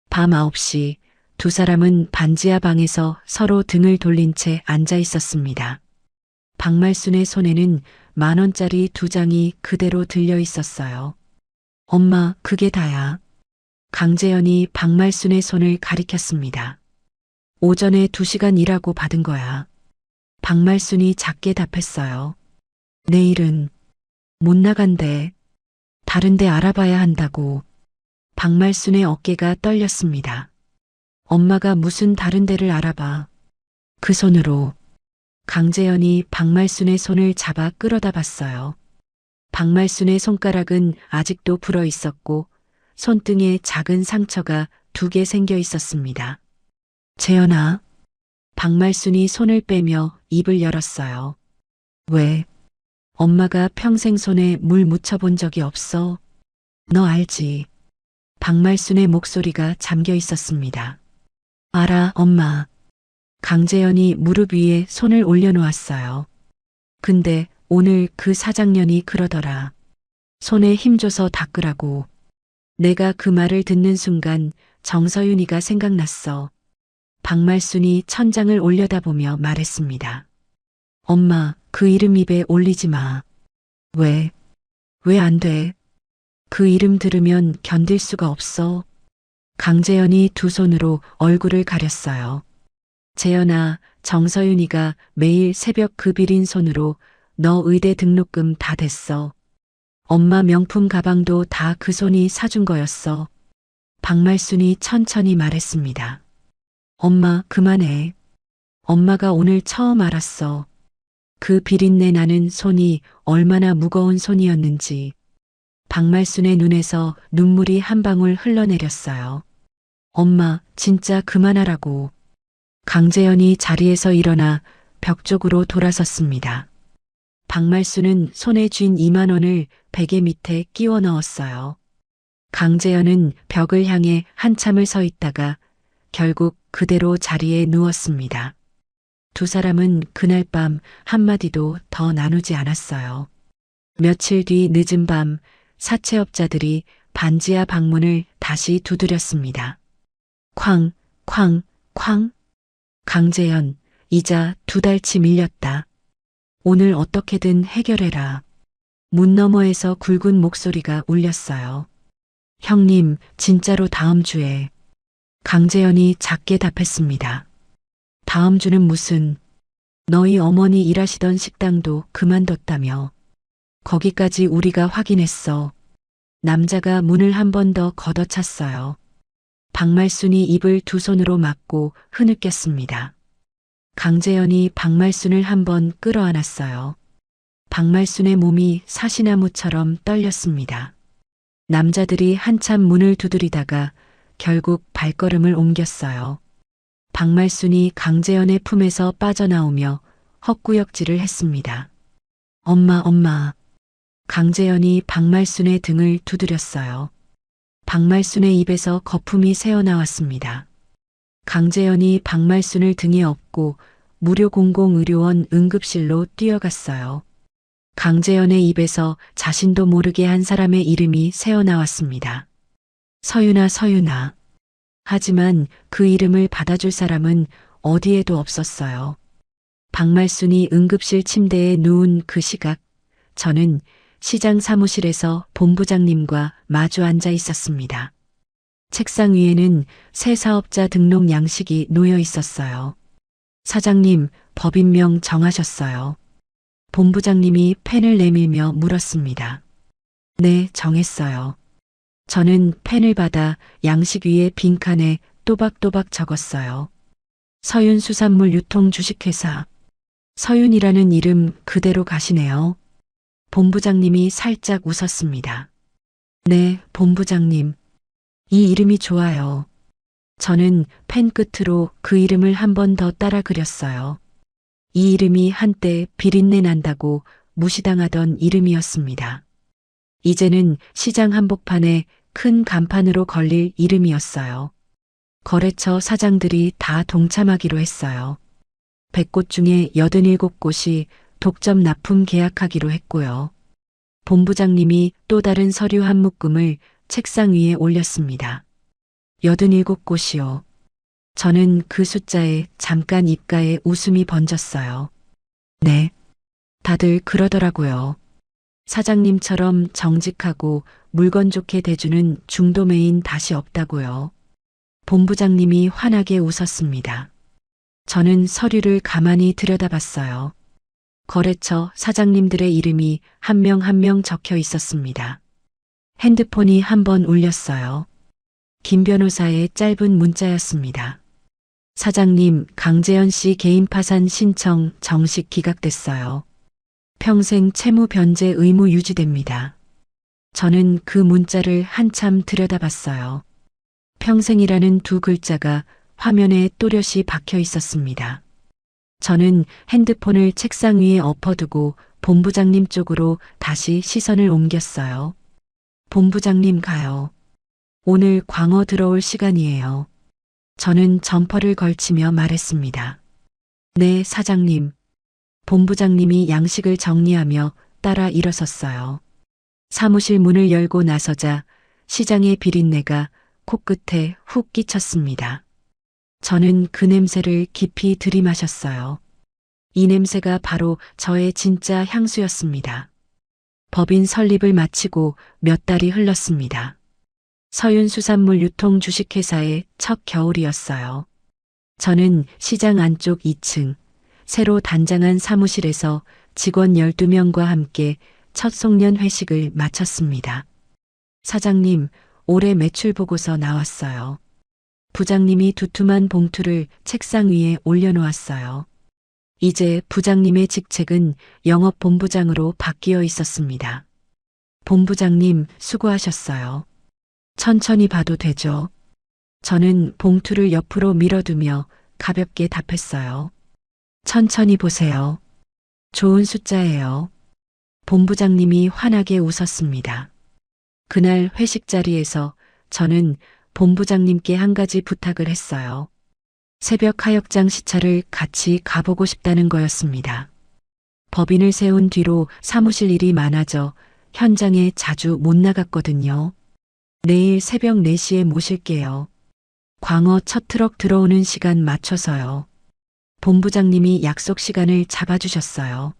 [SPEAKER 1] 밤 9시 두 사람은 반지하 방에서 서로 등을 돌린 채 앉아 있었습니다. 박말순의 손에는 10,000원짜리 2장이 그대로 들려 있었어요. 엄마, 그게 다야. 강재현이 박말순의 손을 가리켰습니다. 오전에 2시간 일하고 받은 거야. 박말순이 작게 답했어요. 내일은 못 나간대. 다른 데 알아봐야 한다고. 박말순의 어깨가 떨렸습니다. 엄마가 무슨 다른 데를 알아봐. 그 손으로. 강재현이 박말순의 손을 잡아 끌어다 봤어요. 박말순의 손가락은 아직도 불어 있었고 손등에 작은 상처가 2개 생겨 있었습니다. 재현아. 박말순이 손을 빼며 입을 열었어요. 왜? 엄마가 평생 손에 물 묻혀본 적이 없어. 너 알지? 박말순의 목소리가 잠겨 있었습니다. 알아, 엄마. 강재현이 무릎 위에 손을 올려놓았어요. 근데 오늘 그 사장년이 그러더라. 손에 힘줘서 닦으라고. 내가 그 말을 듣는 순간 정서윤이가 생각났어. 박말순이 천장을 올려다보며 말했습니다. 엄마, 그 이름 입에 올리지 마. 왜? 왜 안 돼? 그 이름 들으면 견딜 수가 없어. 강재현이 두 손으로 얼굴을 가렸어요. 재현아, 정서윤이가 매일 새벽 그 비린 손으로 너 의대 등록금 다 댔어. 엄마 명품 가방도 다 그 손이 사준 거였어. 박말순이 천천히 말했습니다. 엄마, 그만해. 엄마가 오늘 처음 알았어. 그 비린내 나는 손이 얼마나 무거운 손이었는지. 박말순의 눈에서 눈물이 한 방울 흘러내렸어요. 엄마, 진짜 그만하라고. 강재현이 자리에서 일어나 벽 쪽으로 돌아섰습니다. 박말순은 손에 쥔 2만 원을 베개 밑에 끼워 넣었어요. 강재현은 벽을 향해 한참을 서 있다가 결국 그대로 자리에 누웠습니다. 두 사람은 그날 밤 한마디도 더 나누지 않았어요. 며칠 뒤 늦은 밤 사채업자들이 반지하 방문을 다시 두드렸습니다. 쾅, 쾅, 쾅. 강재현, 이자 2달치 밀렸다. 오늘 어떻게든 해결해라. 문 너머에서 굵은 목소리가 울렸어요. 형님, 진짜로 다음 주에. 강재현이 작게 답했습니다. 다음 주는 무슨, 너희 어머니 일하시던 식당도 그만뒀다며. 거기까지 우리가 확인했어. 남자가 문을 한 번 더 걷어찼어요. 박말순이 입을 두 손으로 막고 흐느꼈습니다. 강재현이 박말순을 한 번 끌어안았어요. 박말순의 몸이 사시나무처럼 떨렸습니다. 남자들이 한참 문을 두드리다가 결국 발걸음을 옮겼어요. 박말순이 강재현의 품에서 빠져나오며 헛구역질을 했습니다. 엄마, 엄마. 강재현이 박말순의 등을 두드렸어요. 박말순의 입에서 거품이 새어나왔습니다. 강재현이 박말순을 등에 업고 무료 공공의료원 응급실로 뛰어갔어요. 강재현의 입에서 자신도 모르게 한 사람의 이름이 새어나왔습니다. 서윤아, 서윤아. 하지만 그 이름을 받아줄 사람은 어디에도 없었어요. 박말순이 응급실 침대에 누운 그 시각, 저는 시장 사무실에서 본부장님과 마주 앉아 있었습니다. 책상 위에는 새 사업자 등록 양식이 놓여 있었어요. 사장님, 법인명 정하셨어요. 본부장님이 펜을 내밀며 물었습니다. 네, 정했어요. 저는 펜을 받아 양식 위에 빈칸에 또박또박 적었어요. 서윤 수산물 유통 주식회사. 서윤이라는 이름 그대로 가시네요. 본부장님이 살짝 웃었습니다. 네, 본부장님. 이 이름이 좋아요. 저는 펜 끝으로 그 이름을 한 번 더 따라 그렸어요. 이 이름이 한때 비린내 난다고 무시당하던 이름이었습니다. 이제는 시장 한복판에 큰 간판으로 걸릴 이름이었어요. 거래처 사장들이 다 동참하기로 했어요. 100곳 중에 87곳이 독점 납품 계약하기로 했고요. 본부장님이 또 다른 서류 한 묶음을 책상 위에 올렸습니다. 87곳이요. 저는 그 숫자에 잠깐 입가에 웃음이 번졌어요. 네. 다들 그러더라고요. 사장님처럼 정직하고 물건 좋게 대주는 중도매인 다시 없다고요. 본부장님이 환하게 웃었습니다. 저는 서류를 가만히 들여다봤어요. 거래처 사장님들의 이름이 한 명 한 명 적혀 있었습니다. 핸드폰이 한 번 울렸어요. 김 변호사의 짧은 문자였습니다. 사장님, 강재현 씨 개인 파산 신청 정식 기각됐어요. 평생 채무 변제 의무 유지됩니다. 저는 그 문자를 한참 들여다봤어요. 평생이라는 두 글자가 화면에 또렷이 박혀 있었습니다. 저는 핸드폰을 책상 위에 엎어두고 본부장님 쪽으로 다시 시선을 옮겼어요. 본부장님 가요. 오늘 광어 들어올 시간이에요. 저는 점퍼를 걸치며 말했습니다. 네, 사장님. 본부장님이 양식을 정리하며 따라 일어섰어요. 사무실 문을 열고 나서자 시장의 비린내가 코끝에 훅 끼쳤습니다. 저는 그 냄새를 깊이 들이마셨어요. 이 냄새가 바로 저의 진짜 향수였습니다. 법인 설립을 마치고 몇 달이 흘렀습니다. 서윤 수산물 유통 주식회사의 첫 겨울이었어요. 저는 시장 안쪽 2층, 새로 단장한 사무실에서 직원 12명과 함께 첫 송년 회식을 마쳤습니다. 사장님, 올해 매출 보고서 나왔어요. 부장님이 두툼한 봉투를 책상 위에 올려놓았어요. 이제 부장님의 직책은 영업본부장으로 바뀌어 있었습니다. 본부장님, 수고하셨어요. 천천히 봐도 되죠? 저는 봉투를 옆으로 밀어두며 가볍게 답했어요. 천천히 보세요. 좋은 숫자예요. 본부장님이 환하게 웃었습니다. 그날 회식 자리에서 저는 본부장님께 한 가지 부탁을 했어요. 새벽 하역장 시찰을 같이 가보고 싶다는 거였습니다. 법인을 세운 뒤로 사무실 일이 많아져 현장에 자주 못 나갔거든요. 내일 새벽 4시에 모실게요. 광어 첫 트럭 들어오는 시간 맞춰서요. 본부장님이 약속 시간을 잡아주셨어요.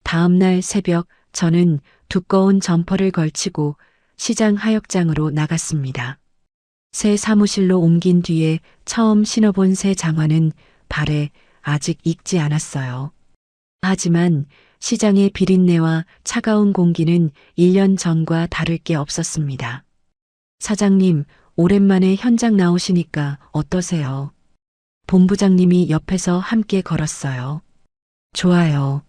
[SPEAKER 1] 다음 날 새벽 저는 두꺼운 점퍼를 걸치고 시장 하역장으로 나갔습니다. 새 사무실로 옮긴 뒤에 처음 신어본 새 장화는 발에 아직 익지 않았어요. 하지만 시장의 비린내와 차가운 공기는 1년 전과 다를 게 없었습니다. 사장님, 오랜만에 현장 나오시니까 어떠세요? 본부장님이 옆에서 함께 걸었어요. 좋아요.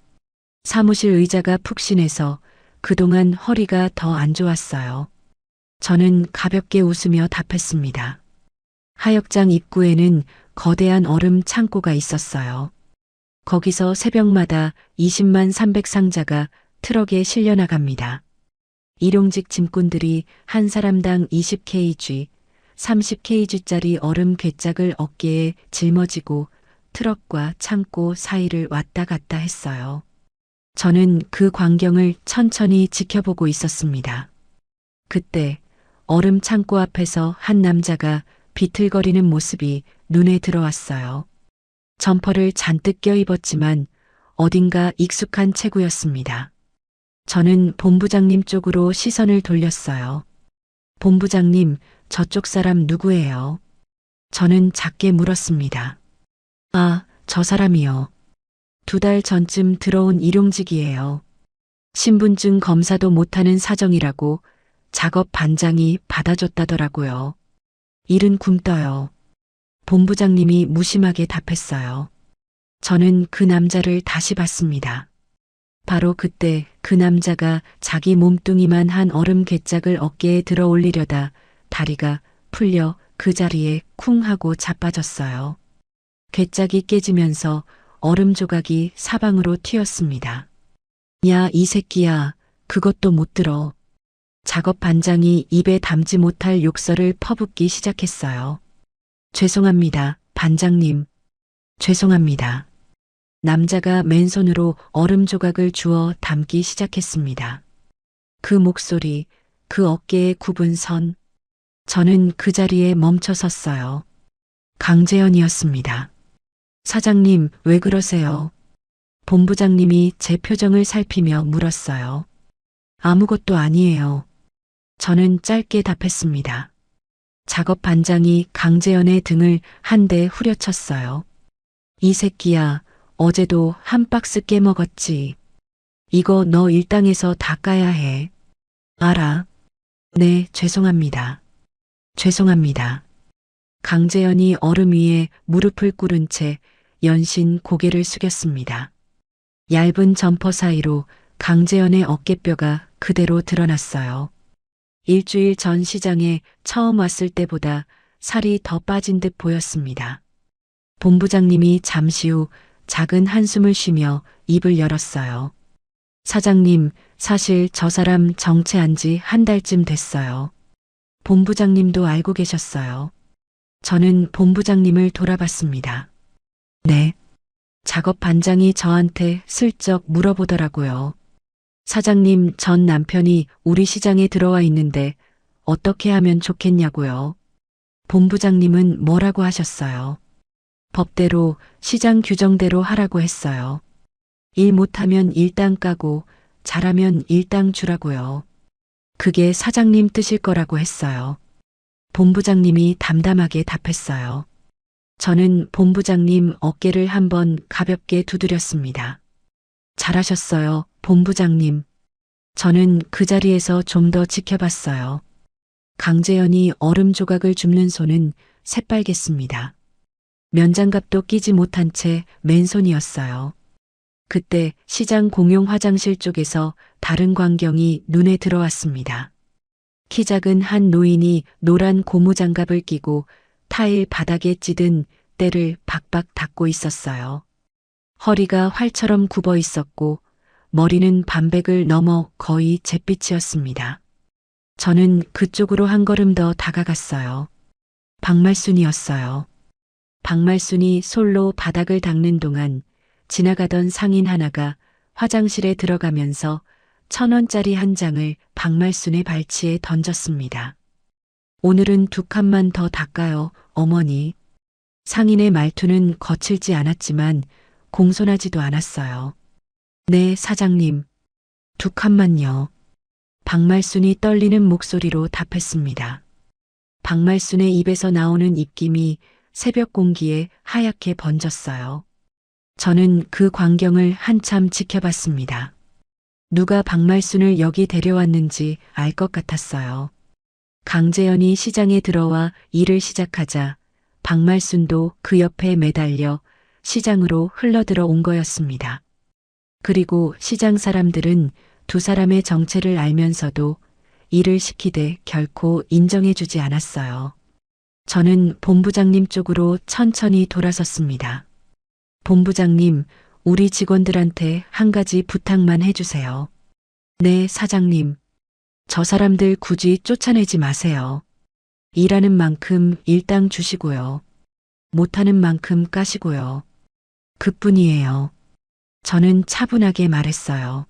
[SPEAKER 1] 사무실 의자가 푹신해서 그동안 허리가 더 안 좋았어요. 저는 가볍게 웃으며 답했습니다. 하역장 입구에는 거대한 얼음 창고가 있었어요. 거기서 새벽마다 20만 300상자가 트럭에 실려나갑니다. 일용직 짐꾼들이 한 사람당 20kg, 30kg짜리 얼음 괴짝을 어깨에 짊어지고 트럭과 창고 사이를 왔다 갔다 했어요. 저는 그 광경을 천천히 지켜보고 있었습니다. 그때 얼음 창고 앞에서 한 남자가 비틀거리는 모습이 눈에 들어왔어요. 점퍼를 잔뜩 껴입었지만 어딘가 익숙한 체구였습니다. 저는 본부장님 쪽으로 시선을 돌렸어요. 본부장님, 저쪽 사람 누구예요? 저는 작게 물었습니다. 아, 저 사람이요. 2달 전쯤 들어온 일용직이에요. 신분증 검사도 못하는 사정이라고 작업 반장이 받아줬다더라고요. 일은 굶떠요. 본부장님이 무심하게 답했어요. 저는 그 남자를 다시 봤습니다. 바로 그때 그 남자가 자기 몸뚱이만 한 얼음 괴짝을 어깨에 들어 올리려다 다리가 풀려 그 자리에 쿵 하고 자빠졌어요. 괴짝이 깨지면서 얼음 조각이 사방으로 튀었습니다. 야, 이 새끼야, 그것도 못 들어. 작업 반장이 입에 담지 못할 욕설을 퍼붓기 시작했어요. 죄송합니다, 반장님. 죄송합니다. 남자가 맨손으로 얼음 조각을 주워 담기 시작했습니다. 그 목소리, 그 어깨의 굽은 선. 저는 그 자리에 멈춰 섰어요. 강재현이었습니다. 사장님, 왜 그러세요? 본부장님이 제 표정을 살피며 물었어요. 아무것도 아니에요. 저는 짧게 답했습니다. 작업 반장이 강재현의 등을 한 대 후려쳤어요. 이 새끼야, 어제도 한 박스 깨먹었지. 이거 너 일당에서 다 까야 해. 알아? 네, 죄송합니다. 죄송합니다. 강재현이 얼음 위에 무릎을 꿇은 채 연신 고개를 숙였습니다. 얇은 점퍼 사이로 강재현의 어깨뼈가 그대로 드러났어요. 일주일 전 시장에 처음 왔을 때보다 살이 더 빠진 듯 보였습니다. 본부장님이 잠시 후 작은 한숨을 쉬며 입을 열었어요. 사장님, 사실 저 사람 정체한 지 한 달쯤 됐어요. 본부장님도 알고 계셨어요. 저는 본부장님을 돌아봤습니다. 네. 작업 반장이 저한테 슬쩍 물어보더라고요. 사장님, 전 남편이 우리 시장에 들어와 있는데 어떻게 하면 좋겠냐고요. 본부장님은 뭐라고 하셨어요? 법대로 시장 규정대로 하라고 했어요. 일 못하면 일당 까고 잘하면 일당 주라고요. 그게 사장님 뜻일 거라고 했어요. 본부장님이 담담하게 답했어요. 저는 본부장님 어깨를 한번 가볍게 두드렸습니다. 잘하셨어요, 본부장님. 저는 그 자리에서 좀 더 지켜봤어요. 강재현이 얼음 조각을 줍는 손은 새빨갰습니다. 면장갑도 끼지 못한 채 맨손이었어요. 그때 시장 공용 화장실 쪽에서 다른 광경이 눈에 들어왔습니다. 키 작은 한 노인이 노란 고무장갑을 끼고 타일 바닥에 찌든 때를 박박 닦고 있었어요. 허리가 활처럼 굽어 있었고 머리는 반백을 넘어 거의 잿빛이었습니다. 저는 그쪽으로 한 걸음 더 다가갔어요. 박말순이었어요. 박말순이 솔로 바닥을 닦는 동안 지나가던 상인 하나가 화장실에 들어가면서 1,000원짜리 한 장을 박말순의 발치에 던졌습니다. 오늘은 2칸만 더 닦아요, 어머니. 상인의 말투는 거칠지 않았지만 공손하지도 않았어요. 네, 사장님. 2칸만요. 박말순이 떨리는 목소리로 답했습니다. 박말순의 입에서 나오는 입김이 새벽 공기에 하얗게 번졌어요. 저는 그 광경을 한참 지켜봤습니다. 누가 박말순을 여기 데려왔는지 알 것 같았어요. 강재현이 시장에 들어와 일을 시작하자 박말순도 그 옆에 매달려 시장으로 흘러들어 온 거였습니다. 그리고 시장 사람들은 두 사람의 정체를 알면서도 일을 시키되 결코 인정해주지 않았어요. 저는 본부장님 쪽으로 천천히 돌아섰습니다. 본부장님, 우리 직원들한테 한 가지 부탁만 해주세요. 네, 사장님. 저 사람들 굳이 쫓아내지 마세요. 일하는 만큼 일당 주시고요. 못하는 만큼 까시고요. 그뿐이에요. 저는 차분하게 말했어요.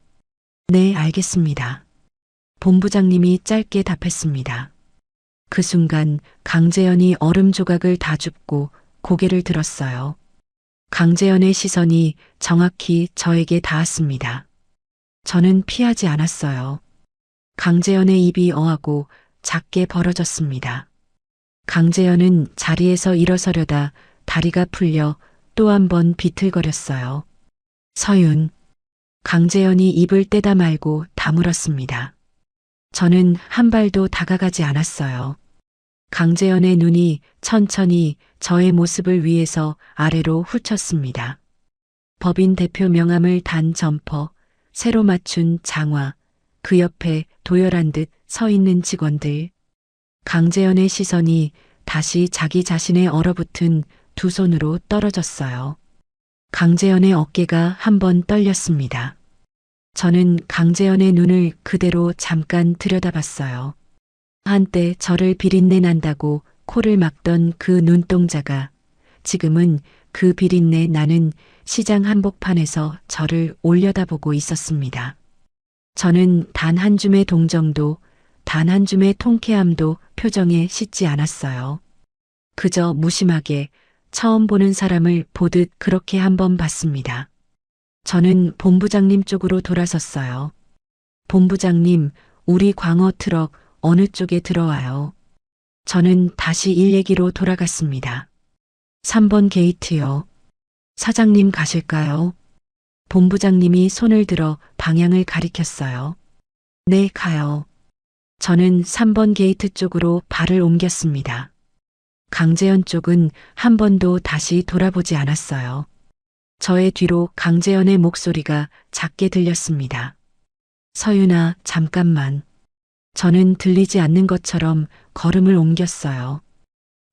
[SPEAKER 1] 네, 알겠습니다. 본부장님이 짧게 답했습니다. 그 순간 강재현이 얼음 조각을 다 줍고 고개를 들었어요. 강재현의 시선이 정확히 저에게 닿았습니다. 저는 피하지 않았어요. 강재현의 입이 어하고 작게 벌어졌습니다. 강재현은 자리에서 일어서려다 다리가 풀려 또 한 번 비틀거렸어요. 서윤. 강재현이 입을 떼다 말고 다물었습니다. 저는 한 발도 다가가지 않았어요. 강재현의 눈이 천천히 저의 모습을 위에서 아래로 훑쳤습니다. 법인 대표 명함을 단 점퍼, 새로 맞춘 장화, 그 옆에 도열한 듯 서 있는 직원들. 강재현의 시선이 다시 자기 자신의 얼어붙은 두 손으로 떨어졌어요. 강재현의 어깨가 한 번 떨렸습니다. 저는 강재현의 눈을 그대로 잠깐 들여다봤어요. 한때 저를 비린내 난다고 코를 막던 그 눈동자가 지금은 그 비린내 나는 시장 한복판에서 저를 올려다보고 있었습니다. 저는 단 한 줌의 동정도, 단 한 줌의 통쾌함도 표정에 싣지 않았어요. 그저 무심하게 처음 보는 사람을 보듯 그렇게 한번 봤습니다. 저는 본부장님 쪽으로 돌아섰어요. 본부장님, 우리 광어 트럭 어느 쪽에 들어와요? 저는 다시 일 얘기로 돌아갔습니다. 3번 게이트요. 사장님 가실까요? 본부장님이 손을 들어 방향을 가리켰어요. 네, 가요. 저는 3번 게이트 쪽으로 발을 옮겼습니다. 강재현 쪽은 한 번도 다시 돌아보지 않았어요. 저의 뒤로 강재현의 목소리가 작게 들렸습니다. 서윤아, 잠깐만. 저는 들리지 않는 것처럼 걸음을 옮겼어요.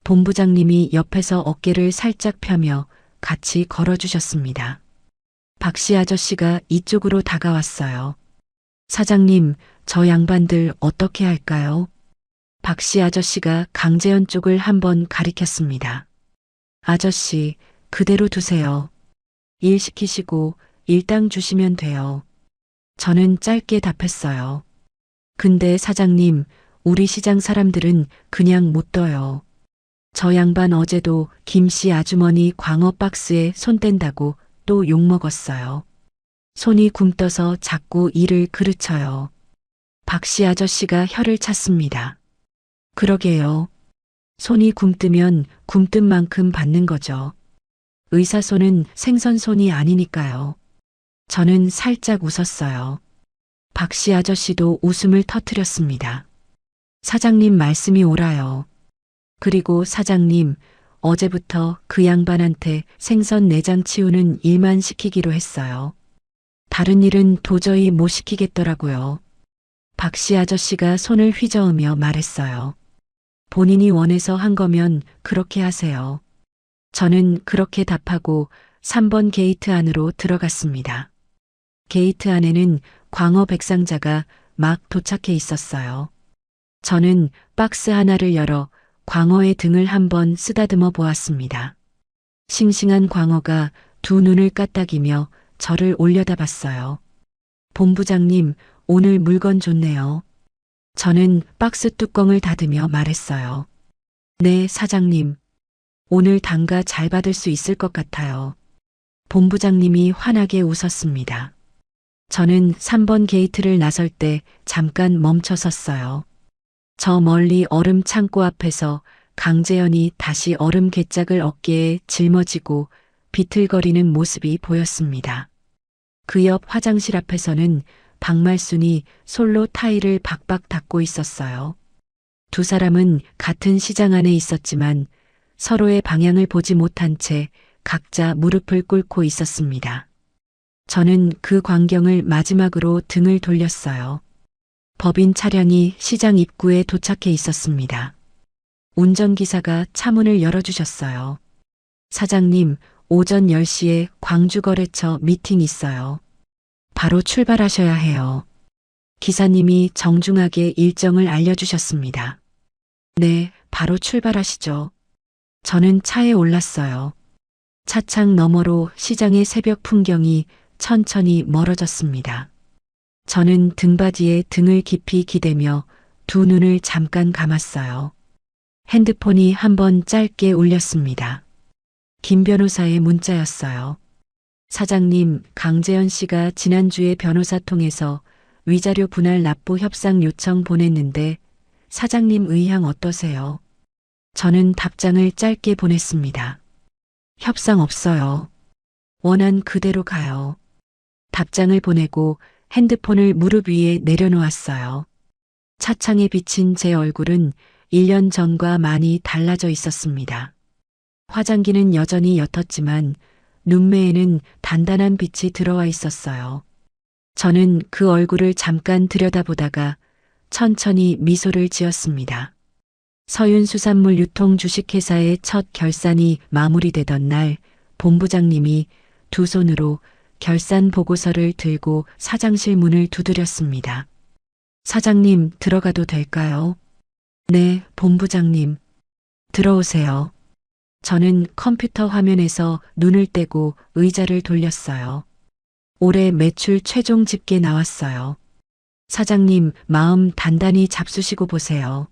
[SPEAKER 1] 본부장님이 옆에서 어깨를 살짝 펴며 같이 걸어주셨습니다. 박씨 아저씨가 이쪽으로 다가왔어요. 사장님, 저 양반들 어떻게 할까요? 박씨 아저씨가 강재현 쪽을 한번 가리켰습니다. 아저씨, 그대로 두세요. 일 시키시고 일당 주시면 돼요. 저는 짧게 답했어요. 근데 사장님, 우리 시장 사람들은 그냥 못 둬요. 저 양반 어제도 김씨 아주머니 광어 박스에 손 뗀다고 또 욕먹었어요. 손이 굼떠서 자꾸 이를 그르쳐요. 박씨 아저씨가 혀를 찼습니다. 그러게요. 손이 굼뜨면 굼뜬 만큼 받는 거죠. 의사 손은 생선 손이 아니니까요. 저는 살짝 웃었어요. 박씨 아저씨도 웃음을 터뜨렸습니다. 사장님 말씀이 옳아요. 그리고 사장님, 어제부터 그 양반한테 생선 내장 치우는 일만 시키기로 했어요. 다른 일은 도저히 못 시키겠더라고요. 박씨 아저씨가 손을 휘저으며 말했어요. 본인이 원해서 한 거면 그렇게 하세요. 저는 그렇게 답하고 3번 게이트 안으로 들어갔습니다. 게이트 안에는 광어 백상자가 막 도착해 있었어요. 저는 박스 하나를 열어 광어의 등을 한번 쓰다듬어 보았습니다. 싱싱한 광어가 두 눈을 까딱이며 저를 올려다봤어요. 본부장님, 오늘 물건 좋네요. 저는 박스 뚜껑을 닫으며 말했어요. 네, 사장님. 오늘 단가 잘 받을 수 있을 것 같아요. 본부장님이 환하게 웃었습니다. 저는 3번 게이트를 나설 때 잠깐 멈춰 섰어요. 저 멀리 얼음 창고 앞에서 강재현이 다시 얼음 개짝을 어깨에 짊어지고 비틀거리는 모습이 보였습니다. 그 옆 화장실 앞에서는 박말순이 솔로 타일을 박박 닦고 있었어요. 두 사람은 같은 시장 안에 있었지만 서로의 방향을 보지 못한 채 각자 무릎을 꿇고 있었습니다. 저는 그 광경을 마지막으로 등을 돌렸어요. 법인 차량이 시장 입구에 도착해 있었습니다. 운전기사가 차문을 열어주셨어요. 사장님, 오전 10시에 광주거래처 미팅 있어요. 바로 출발하셔야 해요. 기사님이 정중하게 일정을 알려주셨습니다. 네, 바로 출발하시죠. 저는 차에 올랐어요. 차창 너머로 시장의 새벽 풍경이 천천히 멀어졌습니다. 저는 등받이에 등을 깊이 기대며 두 눈을 잠깐 감았어요. 핸드폰이 한번 짧게 울렸습니다. 김 변호사의 문자였어요. 사장님, 강재현 씨가 지난주에 변호사 통해서 위자료 분할 납부 협상 요청 보냈는데 사장님 의향 어떠세요? 저는 답장을 짧게 보냈습니다. 협상 없어요. 원한 그대로 가요. 답장을 보내고 핸드폰을 무릎 위에 내려놓았어요. 차창에 비친 제 얼굴은 1년 전과 많이 달라져 있었습니다. 화장기는 여전히 옅었지만 눈매에는 단단한 빛이 들어와 있었어요. 저는 그 얼굴을 잠깐 들여다보다가 천천히 미소를 지었습니다. 서윤수산물 유통 주식회사의 첫 결산이 마무리되던 날 본부장님이 두 손으로 결산 보고서를 들고 사장실 문을 두드렸습니다. 사장님, 들어가도 될까요? 네, 본부장님. 들어오세요. 저는 컴퓨터 화면에서 눈을 떼고 의자를 돌렸어요. 올해 매출 최종 집계 나왔어요. 사장님, 마음 단단히 잡수시고 보세요.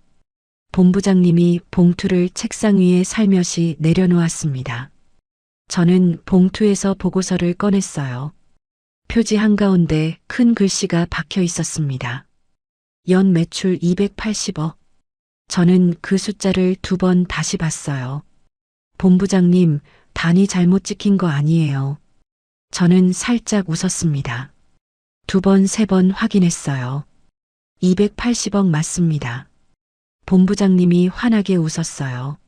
[SPEAKER 1] 본부장님이 봉투를 책상 위에 살며시 내려놓았습니다. 저는 봉투에서 보고서를 꺼냈어요. 표지 한가운데 큰 글씨가 박혀 있었습니다. 연 매출 280억. 저는 그 숫자를 2번 다시 봤어요. 본부장님, 단위 잘못 찍힌 거 아니에요. 저는 살짝 웃었습니다. 2번, 3번 확인했어요. 280억 맞습니다. 본부장님이 환하게 웃었어요.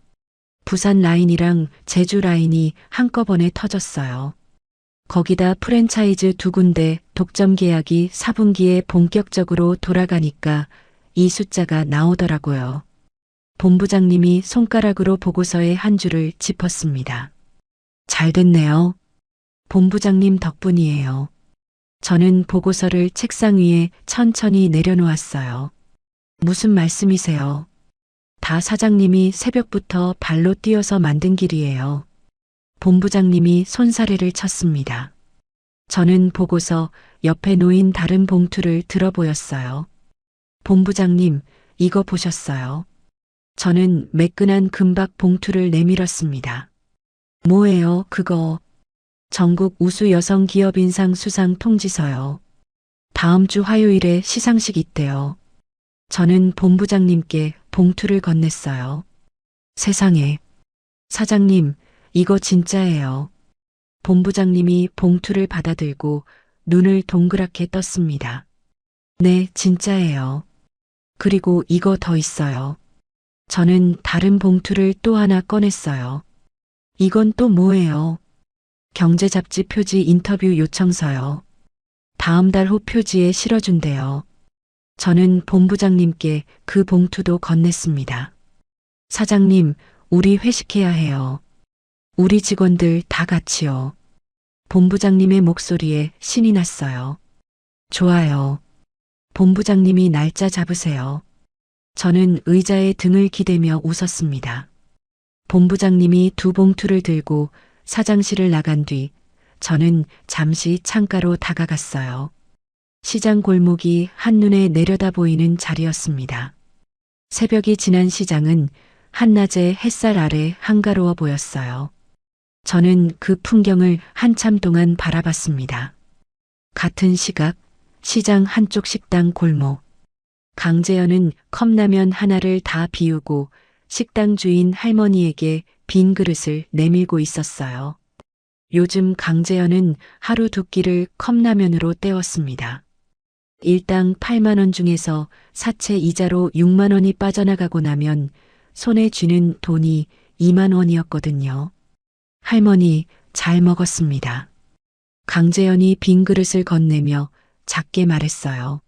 [SPEAKER 1] 부산 라인이랑 제주 라인이 한꺼번에 터졌어요. 거기다 프랜차이즈 2군데 독점 계약이 4분기에 본격적으로 돌아가니까 이 숫자가 나오더라고요. 본부장님이 손가락으로 보고서의 한 줄을 짚었습니다. 잘 됐네요. 본부장님 덕분이에요. 저는 보고서를 책상 위에 천천히 내려놓았어요. 무슨 말씀이세요? 다 사장님이 새벽부터 발로 뛰어서 만든 길이에요. 본부장님이 손사래를 쳤습니다. 저는 보고서 옆에 놓인 다른 봉투를 들어보였어요. 본부장님, 이거 보셨어요? 저는 매끈한 금박 봉투를 내밀었습니다. 뭐예요, 그거? 전국 우수 여성 기업인상 수상 통지서요. 다음 주 화요일에 시상식 있대요. 저는 본부장님께 봉투를 건넸어요. 세상에. 사장님, 이거 진짜예요. 본부장님이 봉투를 받아들고 눈을 동그랗게 떴습니다. 네, 진짜예요. 그리고 이거 더 있어요. 저는 다른 봉투를 또 하나 꺼냈어요. 이건 또 뭐예요? 경제잡지 표지 인터뷰 요청서요. 다음 달 호 표지에 실어준대요. 저는 본부장님께 그 봉투도 건넸습니다. 사장님, 우리 회식해야 해요. 우리 직원들 다 같이요. 본부장님의 목소리에 신이 났어요. 좋아요. 본부장님이 날짜 잡으세요. 저는 의자에 등을 기대며 웃었습니다. 본부장님이 두 봉투를 들고 사장실을 나간 뒤 저는 잠시 창가로 다가갔어요. 시장 골목이 한눈에 내려다 보이는 자리였습니다. 새벽이 지난 시장은 한낮의 햇살 아래 한가로워 보였어요. 저는 그 풍경을 한참 동안 바라봤습니다. 같은 시각, 시장 한쪽 식당 골목. 강재현은 컵라면 하나를 다 비우고 식당 주인 할머니에게 빈 그릇을 내밀고 있었어요. 요즘 강재현은 하루 두 끼를 컵라면으로 때웠습니다. 일당 8만 원 중에서 사채 이자로 6만 원이 빠져나가고 나면 손에 쥐는 돈이 2만 원이었거든요. 할머니, 잘 먹었습니다. 강재현이 빈 그릇을 건네며 작게 말했어요.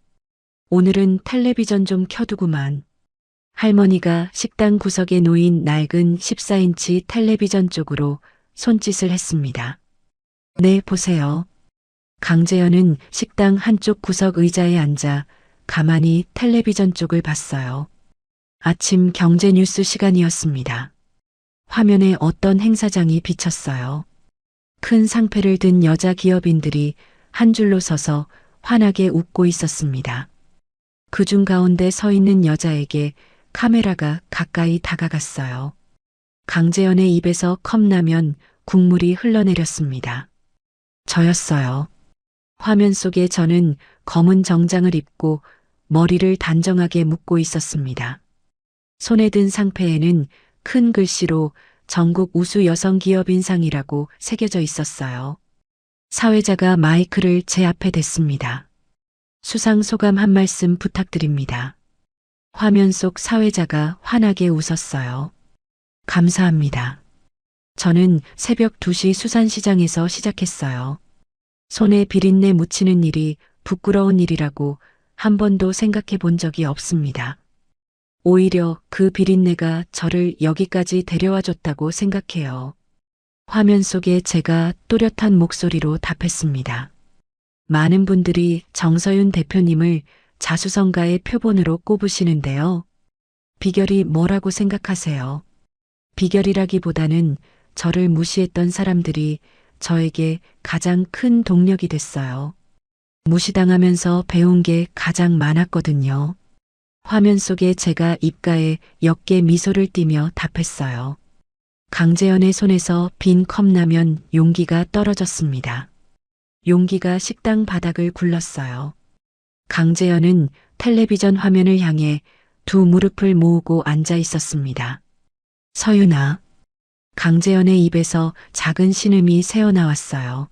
[SPEAKER 1] 오늘은 텔레비전 좀 켜두구만. 할머니가 식당 구석에 놓인 낡은 14인치 텔레비전 쪽으로 손짓을 했습니다. 네, 보세요. 강재현은 식당 한쪽 구석 의자에 앉아 가만히 텔레비전 쪽을 봤어요. 아침 경제 뉴스 시간이었습니다. 화면에 어떤 행사장이 비쳤어요. 큰 상패를 든 여자 기업인들이 한 줄로 서서 환하게 웃고 있었습니다. 그중 가운데 서 있는 여자에게 카메라가 가까이 다가갔어요. 강재현의 입에서 컵라면 국물이 흘러내렸습니다. 저였어요. 화면 속에 저는 검은 정장을 입고 머리를 단정하게 묶고 있었습니다. 손에 든 상패에는 큰 글씨로 전국 우수 여성 기업인상이라고 새겨져 있었어요. 사회자가 마이크를 제 앞에 댔습니다. 수상 소감 한 말씀 부탁드립니다. 화면 속 사회자가 환하게 웃었어요. 감사합니다. 저는 새벽 2시 수산시장에서 시작했어요. 손에 비린내 묻히는 일이 부끄러운 일이라고 한 번도 생각해 본 적이 없습니다. 오히려 그 비린내가 저를 여기까지 데려와 줬다고 생각해요. 화면 속에 제가 또렷한 목소리로 답했습니다. 많은 분들이 정서윤 대표님을 자수성가의 표본으로 꼽으시는데요. 비결이 뭐라고 생각하세요? 비결이라기보다는 저를 무시했던 사람들이 저에게 가장 큰 동력이 됐어요. 무시당하면서 배운 게 가장 많았거든요. 화면 속에 제가 입가에 역게 미소를 띠며 답했어요. 강재현의 손에서 빈 컵라면 용기가 떨어졌습니다. 용기가 식당 바닥을 굴렀어요. 강재현은 텔레비전 화면을 향해 두 무릎을 모으고 앉아 있었습니다. 서윤아. 강재현의 입에서 작은 신음이 새어나왔어요.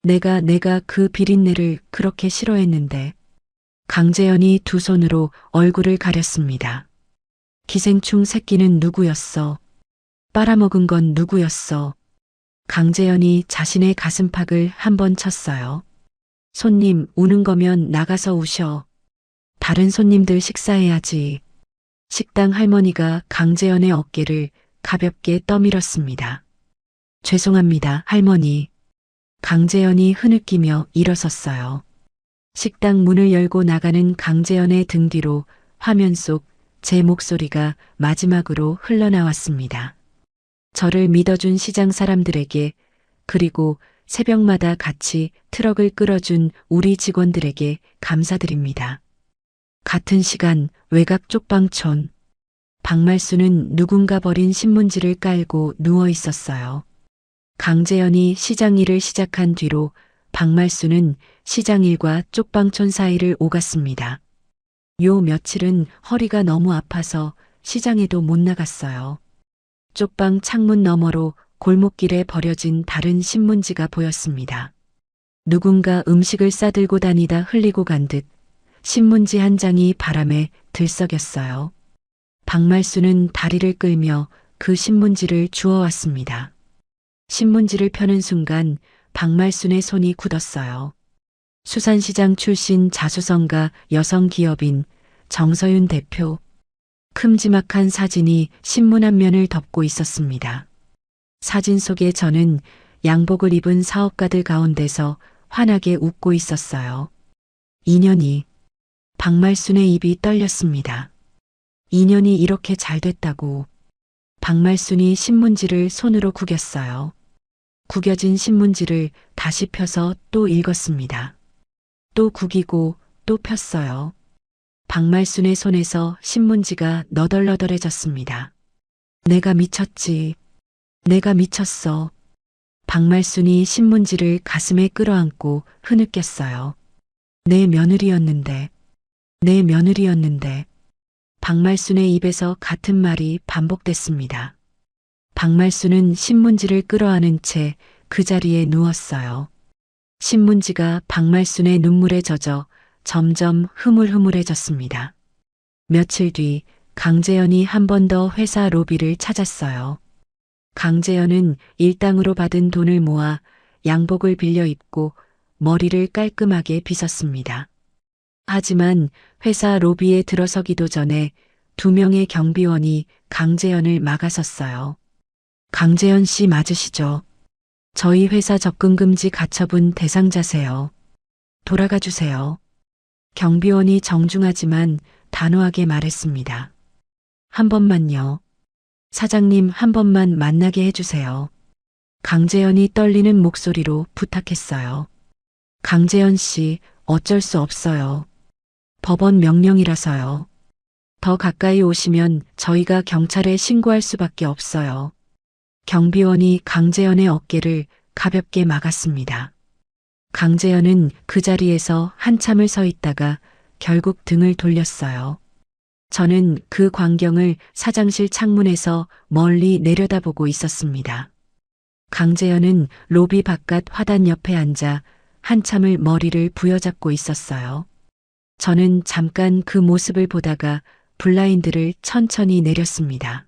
[SPEAKER 1] 내가 그 비린내를 그렇게 싫어했는데. 강재현이 두 손으로 얼굴을 가렸습니다. 기생충 새끼는 누구였어? 빨아먹은 건 누구였어? 강재현이 자신의 가슴팍을 한번 쳤어요. 손님, 우는 거면 나가서 우셔. 다른 손님들 식사해야지. 식당 할머니가 강재현의 어깨를 가볍게 떠밀었습니다. 죄송합니다, 할머니. 강재현이 흐느끼며 일어섰어요. 식당 문을 열고 나가는 강재현의 등 뒤로 화면 속 제 목소리가 마지막으로 흘러나왔습니다. 저를 믿어준 시장 사람들에게, 그리고 새벽마다 같이 트럭을 끌어준 우리 직원들에게 감사드립니다. 같은 시간 외곽 쪽방촌. 박말수는 누군가 버린 신문지를 깔고 누워 있었어요. 강재현이 시장 일을 시작한 뒤로 박말수는 시장 일과 쪽방촌 사이를 오갔습니다. 요 며칠은 허리가 너무 아파서 시장에도 못 나갔어요. 쪽방 창문 너머로 골목길에 버려진 다른 신문지가 보였습니다. 누군가 음식을 싸들고 다니다 흘리고 간 듯 신문지 한 장이 바람에 들썩였어요. 박말수는 다리를 끌며 그 신문지를 주워왔습니다. 신문지를 펴는 순간 박말순의 손이 굳었어요. 수산시장 출신 자수성가 여성 기업인 정서윤 대표. 큼지막한 사진이 신문 한 면을 덮고 있었습니다. 사진 속에 저는 양복을 입은 사업가들 가운데서 환하게 웃고 있었어요. 2년이. 박말순의 입이 떨렸습니다. 2년이 이렇게 잘 됐다고. 박말순이 신문지를 손으로 구겼어요. 구겨진 신문지를 다시 펴서 또 읽었습니다. 또 구기고 또 폈어요. 박말순의 손에서 신문지가 너덜너덜해졌습니다. 내가 미쳤지. 내가 미쳤어. 박말순이 신문지를 가슴에 끌어안고 흐느꼈어요. 내 며느리였는데. 내 며느리였는데. 박말순의 입에서 같은 말이 반복됐습니다. 박말순은 신문지를 끌어안은 채 그 자리에 누웠어요. 신문지가 박말순의 눈물에 젖어 점점 흐물흐물해졌습니다. 며칠 뒤 강재현이 한 번 더 회사 로비를 찾았어요. 강재현은 일당으로 받은 돈을 모아 양복을 빌려 입고 머리를 깔끔하게 빗었습니다. 하지만 회사 로비에 들어서기도 전에 2명의 경비원이 강재현을 막아섰어요. 강재현 씨 맞으시죠? 저희 회사 접근금지 가처분 대상자세요. 돌아가 주세요. 경비원이 정중하지만 단호하게 말했습니다. 한 번만요. 사장님 한 번만 만나게 해주세요. 강재현이 떨리는 목소리로 부탁했어요. 강재현 씨, 어쩔 수 없어요. 법원 명령이라서요. 더 가까이 오시면 저희가 경찰에 신고할 수밖에 없어요. 경비원이 강재현의 어깨를 가볍게 막았습니다. 강재현은 그 자리에서 한참을 서 있다가 결국 등을 돌렸어요. 저는 그 광경을 사장실 창문에서 멀리 내려다보고 있었습니다. 강재현은 로비 바깥 화단 옆에 앉아 한참을 머리를 부여잡고 있었어요. 저는 잠깐 그 모습을 보다가 블라인드를 천천히 내렸습니다.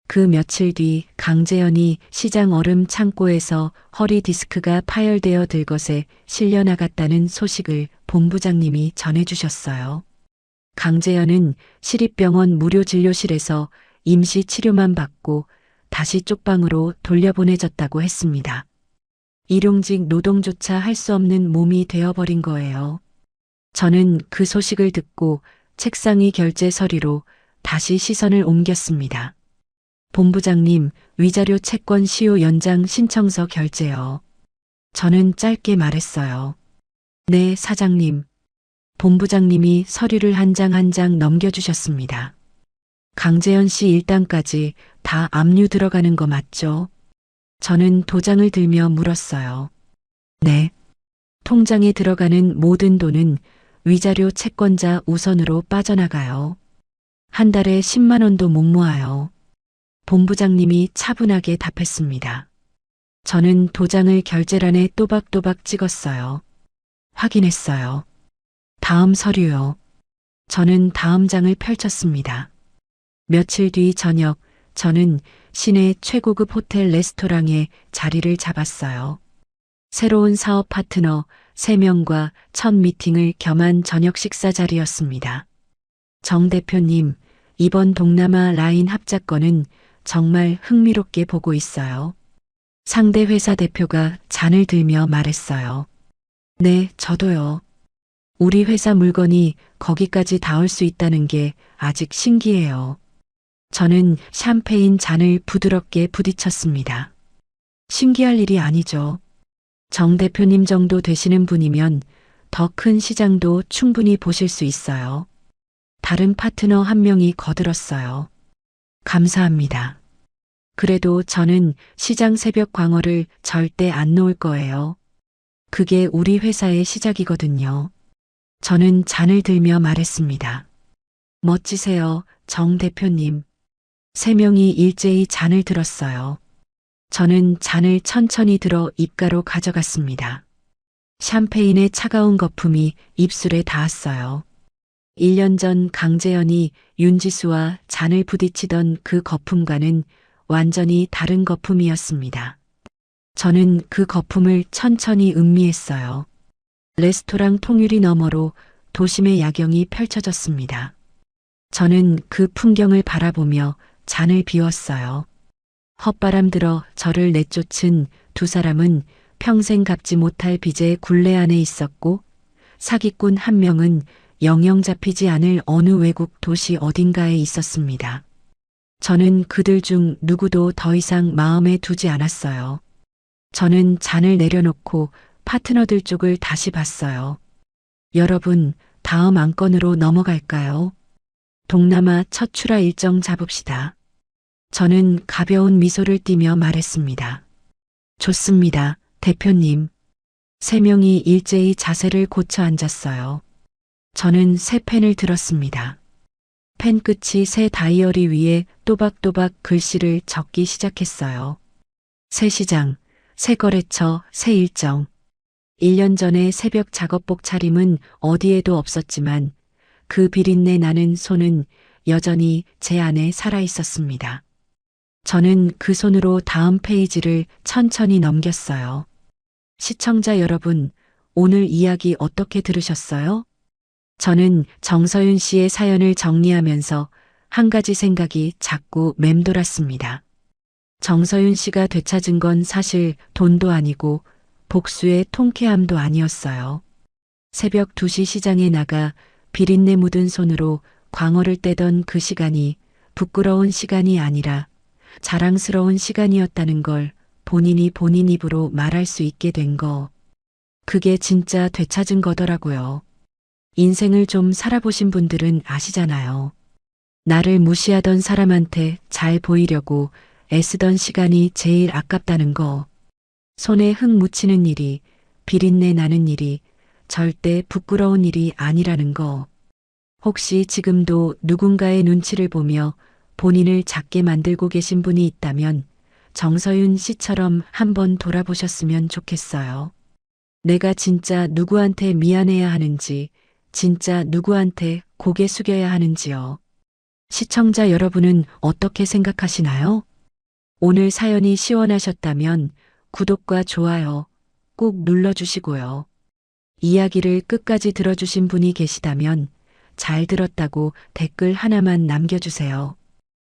[SPEAKER 1] 그 며칠 뒤 강재현이 시장 얼음 창고에서 허리 디스크가 파열되어 들것에 실려 나갔다는 소식을 본부장님이 전해주셨어요. 강재현은 시립병원 무료진료실에서 임시 치료만 받고 다시 쪽방으로 돌려보내졌다고 했습니다. 일용직 노동조차 할 수 없는 몸이 되어버린 거예요. 저는 그 소식을 듣고 책상 위 결제 서류로 다시 시선을 옮겼습니다. 본부장님, 위자료 채권 시효 연장 신청서 결제요. 저는 짧게 말했어요. 네, 사장님. 본부장님이 서류를 한 장 한 장 넘겨주셨습니다. 강재현 씨 일당까지 다 압류 들어가는 거 맞죠? 저는 도장을 들며 물었어요. 네. 통장에 들어가는 모든 돈은 위자료 채권자 우선으로 빠져나가요. 한 달에 10만 원도 못 모아요. 본부장님이 차분하게 답했습니다. 저는 도장을 결제란에 또박또박 찍었어요. 확인했어요. 다음 서류요. 저는 다음 장을 펼쳤습니다. 며칠 뒤 저녁, 저는 시내 최고급 호텔 레스토랑에 자리를 잡았어요. 새로운 사업 파트너 3명과 첫 미팅을 겸한 저녁 식사 자리였습니다. 정 대표님, 이번 동남아 라인 합작건은 정말 흥미롭게 보고 있어요. 상대 회사 대표가 잔을 들며 말했어요. 네, 저도요. 우리 회사 물건이 거기까지 닿을 수 있다는 게 아직 신기해요. 저는 샴페인 잔을 부드럽게 부딪혔습니다. 신기할 일이 아니죠. 정 대표님 정도 되시는 분이면 더 큰 시장도 충분히 보실 수 있어요. 다른 파트너 한 명이 거들었어요. 감사합니다. 그래도 저는 시장 새벽 광어를 절대 안 놓을 거예요. 그게 우리 회사의 시작이거든요. 저는 잔을 들며 말했습니다. 멋지세요, 정 대표님. 3명이 일제히 잔을 들었어요. 저는 잔을 천천히 들어 입가로 가져갔습니다. 샴페인의 차가운 거품이 입술에 닿았어요. 1년 전 강재현이 윤지수와 잔을 부딪히던 그 거품과는 완전히 다른 거품이었습니다. 저는 그 거품을 천천히 음미했어요. 레스토랑 통유리 너머로 도심의 야경이 펼쳐졌습니다. 저는 그 풍경을 바라보며 잔을 비웠어요. 헛바람 들어 저를 내쫓은 2사람은 평생 갚지 못할 빚의 굴레 안에 있었고 사기꾼 1명은 영영 잡히지 않을 어느 외국 도시 어딘가에 있었습니다. 저는 그들 중 누구도 더 이상 마음에 두지 않았어요. 저는 잔을 내려놓고 파트너들 쪽을 다시 봤어요. 여러분, 다음 안건으로 넘어갈까요? 동남아 첫 출하 일정 잡읍시다. 저는 가벼운 미소를 띠며 말했습니다. 좋습니다, 대표님. 세 명이 일제히 자세를 고쳐 앉았어요. 저는 새 펜을 들었습니다. 펜 끝이 새 다이어리 위에 또박또박 글씨를 적기 시작했어요. 새 시장, 새 거래처, 새 일정. 1년 전에 새벽 작업복 차림은 어디에도 없었지만 그 비린내 나는 손은 여전히 제 안에 살아 있었습니다. 저는 그 손으로 다음 페이지를 천천히 넘겼어요. 시청자 여러분, 오늘 이야기 어떻게 들으셨어요? 저는 정서윤 씨의 사연을 정리하면서 한 가지 생각이 자꾸 맴돌았습니다. 정서윤 씨가 되찾은 건 사실 돈도 아니고 복수의 통쾌함도 아니었어요. 새벽 2시 시장에 나가 비린내 묻은 손으로 광어를 떼던 그 시간이 부끄러운 시간이 아니라 자랑스러운 시간이었다는 걸 본인이 본인 입으로 말할 수 있게 된 거. 그게 진짜 되찾은 거더라고요. 인생을 좀 살아보신 분들은 아시잖아요. 나를 무시하던 사람한테 잘 보이려고 애쓰던 시간이 제일 아깝다는 거. 손에 흙 묻히는 일이, 비린내 나는 일이 절대 부끄러운 일이 아니라는 거. 혹시 지금도 누군가의 눈치를 보며 본인을 작게 만들고 계신 분이 있다면 정서윤 씨처럼 한번 돌아보셨으면 좋겠어요. 내가 진짜 누구한테 미안해야 하는지, 진짜 누구한테 고개 숙여야 하는지요. 시청자 여러분은 어떻게 생각하시나요? 오늘 사연이 시원하셨다면 구독과 좋아요 꼭 눌러주시고요. 이야기를 끝까지 들어주신 분이 계시다면 잘 들었다고 댓글 하나만 남겨주세요.